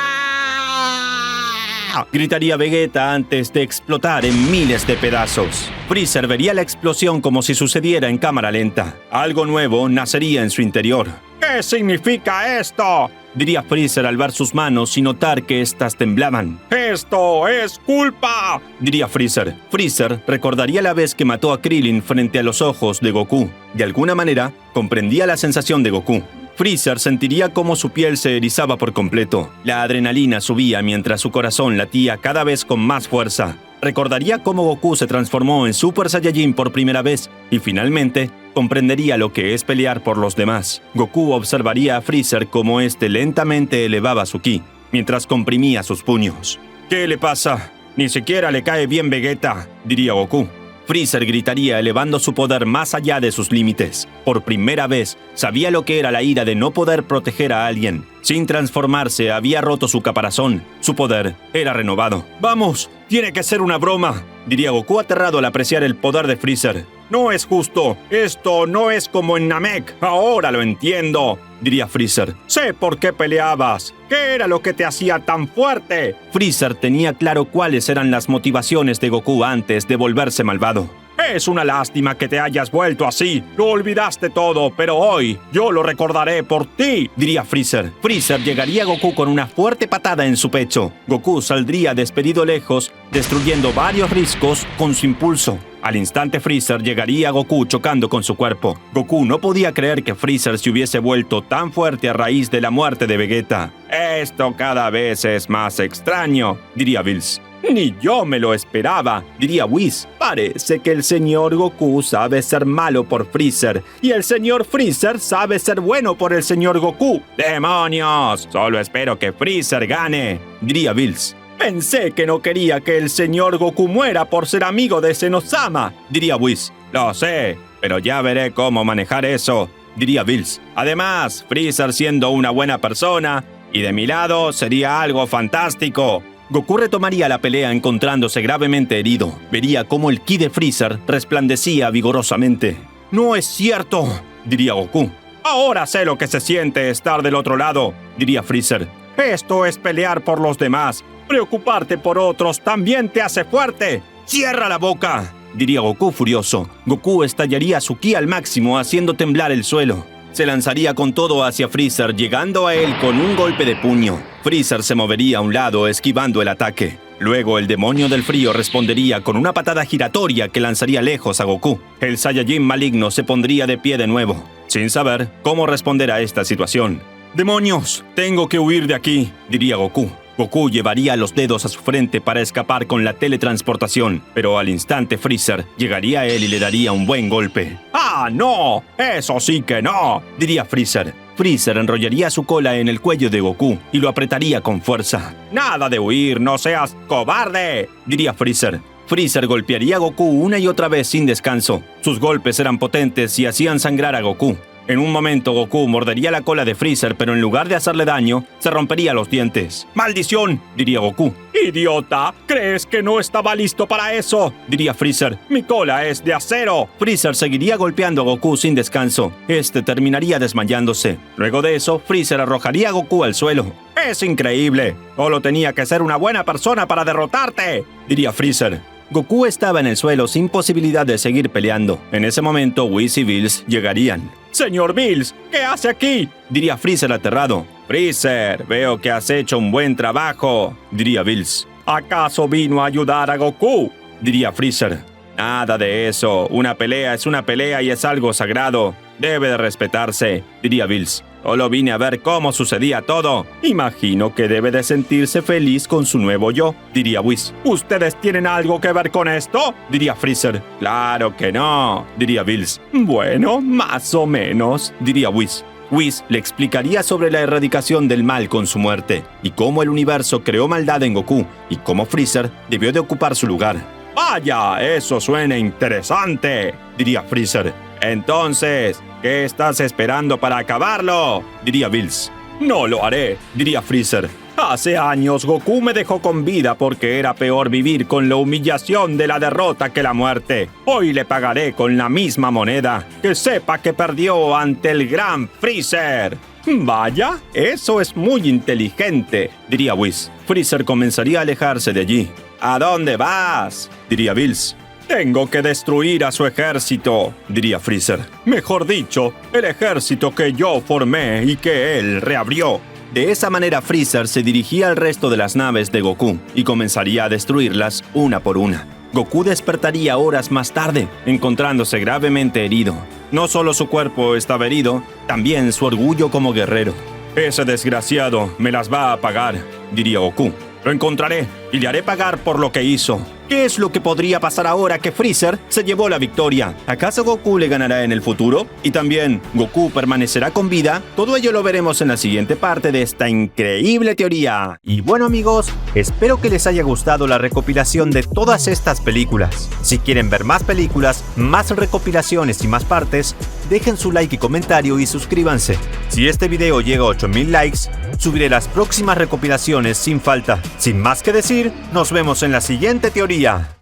Gritaría Vegeta antes de explotar en miles de pedazos. Freezer vería la explosión como si sucediera en cámara lenta. Algo nuevo nacería en su interior. ¿Qué significa esto?, diría Freezer al ver sus manos y notar que éstas temblaban. ¡Esto es culpa!, diría Freezer. Freezer recordaría la vez que mató a Krillin frente a los ojos de Goku. De alguna manera, comprendía la sensación de Goku. Freezer sentiría cómo su piel se erizaba por completo. La adrenalina subía mientras su corazón latía cada vez con más fuerza. Recordaría cómo Goku se transformó en Super Saiyajin por primera vez y finalmente comprendería lo que es pelear por los demás. Goku observaría a Freezer como éste lentamente elevaba su ki, mientras comprimía sus puños. ¿Qué le pasa? Ni siquiera le cae bien Vegeta, diría Goku. Freezer gritaría elevando su poder más allá de sus límites. Por primera vez, sabía lo que era la ira de no poder proteger a alguien. Sin transformarse, había roto su caparazón. Su poder era renovado. ¡Vamos! ¡Tiene que ser una broma!, diría Goku aterrado al apreciar el poder de Freezer. «No es justo. Esto no es como en Namek. Ahora lo entiendo», diría Freezer. «Sé por qué peleabas. ¿Qué era lo que te hacía tan fuerte?». Freezer tenía claro cuáles eran las motivaciones de Goku antes de volverse malvado. «Es una lástima que te hayas vuelto así. Lo olvidaste todo, pero hoy yo lo recordaré por ti», diría Freezer. Freezer llegaría a Goku con una fuerte patada en su pecho. Goku saldría despedido lejos, destruyendo varios riscos con su impulso. Al instante Freezer llegaría a Goku chocando con su cuerpo. Goku no podía creer que Freezer se hubiese vuelto tan fuerte a raíz de la muerte de Vegeta. «Esto cada vez es más extraño», diría Bills. «Ni yo me lo esperaba», diría Whis. «Parece que el señor Goku sabe ser malo por Freezer y el señor Freezer sabe ser bueno por el señor Goku. ¡Demonios! Solo espero que Freezer gane», diría Bills. «Pensé que no quería que el señor Goku muera por ser amigo de Zenosama», diría Whis. «Lo sé, pero ya veré cómo manejar eso», diría Bills. «Además, Freezer siendo una buena persona y de mi lado sería algo fantástico». Goku retomaría la pelea encontrándose gravemente herido. Vería cómo el ki de Freezer resplandecía vigorosamente. «No es cierto», diría Goku. «Ahora sé lo que se siente estar del otro lado», diría Freezer. «Esto es pelear por los demás. Preocuparte por otros también te hace fuerte. ¡Cierra la boca!», diría Goku furioso. Goku estallaría su ki al máximo haciendo temblar el suelo. Se lanzaría con todo hacia Freezer, llegando a él con un golpe de puño. Freezer se movería a un lado, esquivando el ataque. Luego el demonio del frío respondería con una patada giratoria que lanzaría lejos a Goku. El Saiyajin maligno se pondría de pie de nuevo, sin saber cómo responder a esta situación. «¡Demonios! Tengo que huir de aquí», diría Goku. Goku llevaría los dedos a su frente para escapar con la teletransportación, pero al instante Freezer llegaría a él y le daría un buen golpe. «¡Ah, no! ¡Eso sí que no!», diría Freezer. Freezer enrollaría su cola en el cuello de Goku y lo apretaría con fuerza. «¡Nada de huir! ¡No seas cobarde!», diría Freezer. Freezer golpearía a Goku una y otra vez sin descanso. Sus golpes eran potentes y hacían sangrar a Goku. En un momento Goku mordería la cola de Freezer, pero en lugar de hacerle daño, se rompería los dientes. «¡Maldición!», diría Goku. «¡Idiota! ¿Crees que no estaba listo para eso?», diría Freezer. «Mi cola es de acero». Freezer seguiría golpeando a Goku sin descanso. Este terminaría desmayándose. Luego de eso, Freezer arrojaría a Goku al suelo. «¡Es increíble! Solo tenía que ser una buena persona para derrotarte», diría Freezer. Goku estaba en el suelo sin posibilidad de seguir peleando. En ese momento, Whis y Bills llegarían. «Señor Bills, ¿qué hace aquí?», diría Freezer aterrado. «Freezer, veo que has hecho un buen trabajo», diría Bills. «¿Acaso vino a ayudar a Goku?», diría Freezer. «Nada de eso. Una pelea es una pelea y es algo sagrado. Debe de respetarse», diría Bills. «Solo vine a ver cómo sucedía todo. Imagino que debe de sentirse feliz con su nuevo yo», diría Whis. «¿Ustedes tienen algo que ver con esto?», diría Freezer. «Claro que no», diría Bills. «Bueno, más o menos», diría Whis. Whis le explicaría sobre la erradicación del mal con su muerte, y cómo el universo creó maldad en Goku, y cómo Freezer debió de ocupar su lugar. «Vaya, eso suena interesante», diría Freezer. «Entonces, ¿qué estás esperando para acabarlo?», diría Bills. «No lo haré», diría Freezer. «Hace años Goku me dejó con vida porque era peor vivir con la humillación de la derrota que la muerte. Hoy le pagaré con la misma moneda. Que sepa que perdió ante el gran Freezer». «Vaya, eso es muy inteligente», diría Whis. Freezer comenzaría a alejarse de allí. «¿A dónde vas?», diría Bills. «Tengo que destruir a su ejército», diría Freezer. «Mejor dicho, el ejército que yo formé y que él reabrió». De esa manera Freezer se dirigía al resto de las naves de Goku y comenzaría a destruirlas una por una. Goku despertaría horas más tarde, encontrándose gravemente herido. No solo su cuerpo estaba herido, también su orgullo como guerrero. «Ese desgraciado me las va a pagar», diría Goku. «Lo encontraré y le haré pagar por lo que hizo». ¿Qué es lo que podría pasar ahora que Freezer se llevó la victoria? ¿Acaso Goku le ganará en el futuro? Y también, ¿Goku permanecerá con vida? Todo ello lo veremos en la siguiente parte de esta increíble teoría. Y bueno amigos, espero que les haya gustado la recopilación de todas estas películas. Si quieren ver más películas, más recopilaciones y más partes, dejen su like y comentario y suscríbanse. Si este video llega a 8000 likes, subiré las próximas recopilaciones sin falta. Sin más que decir, nos vemos en la siguiente teoría.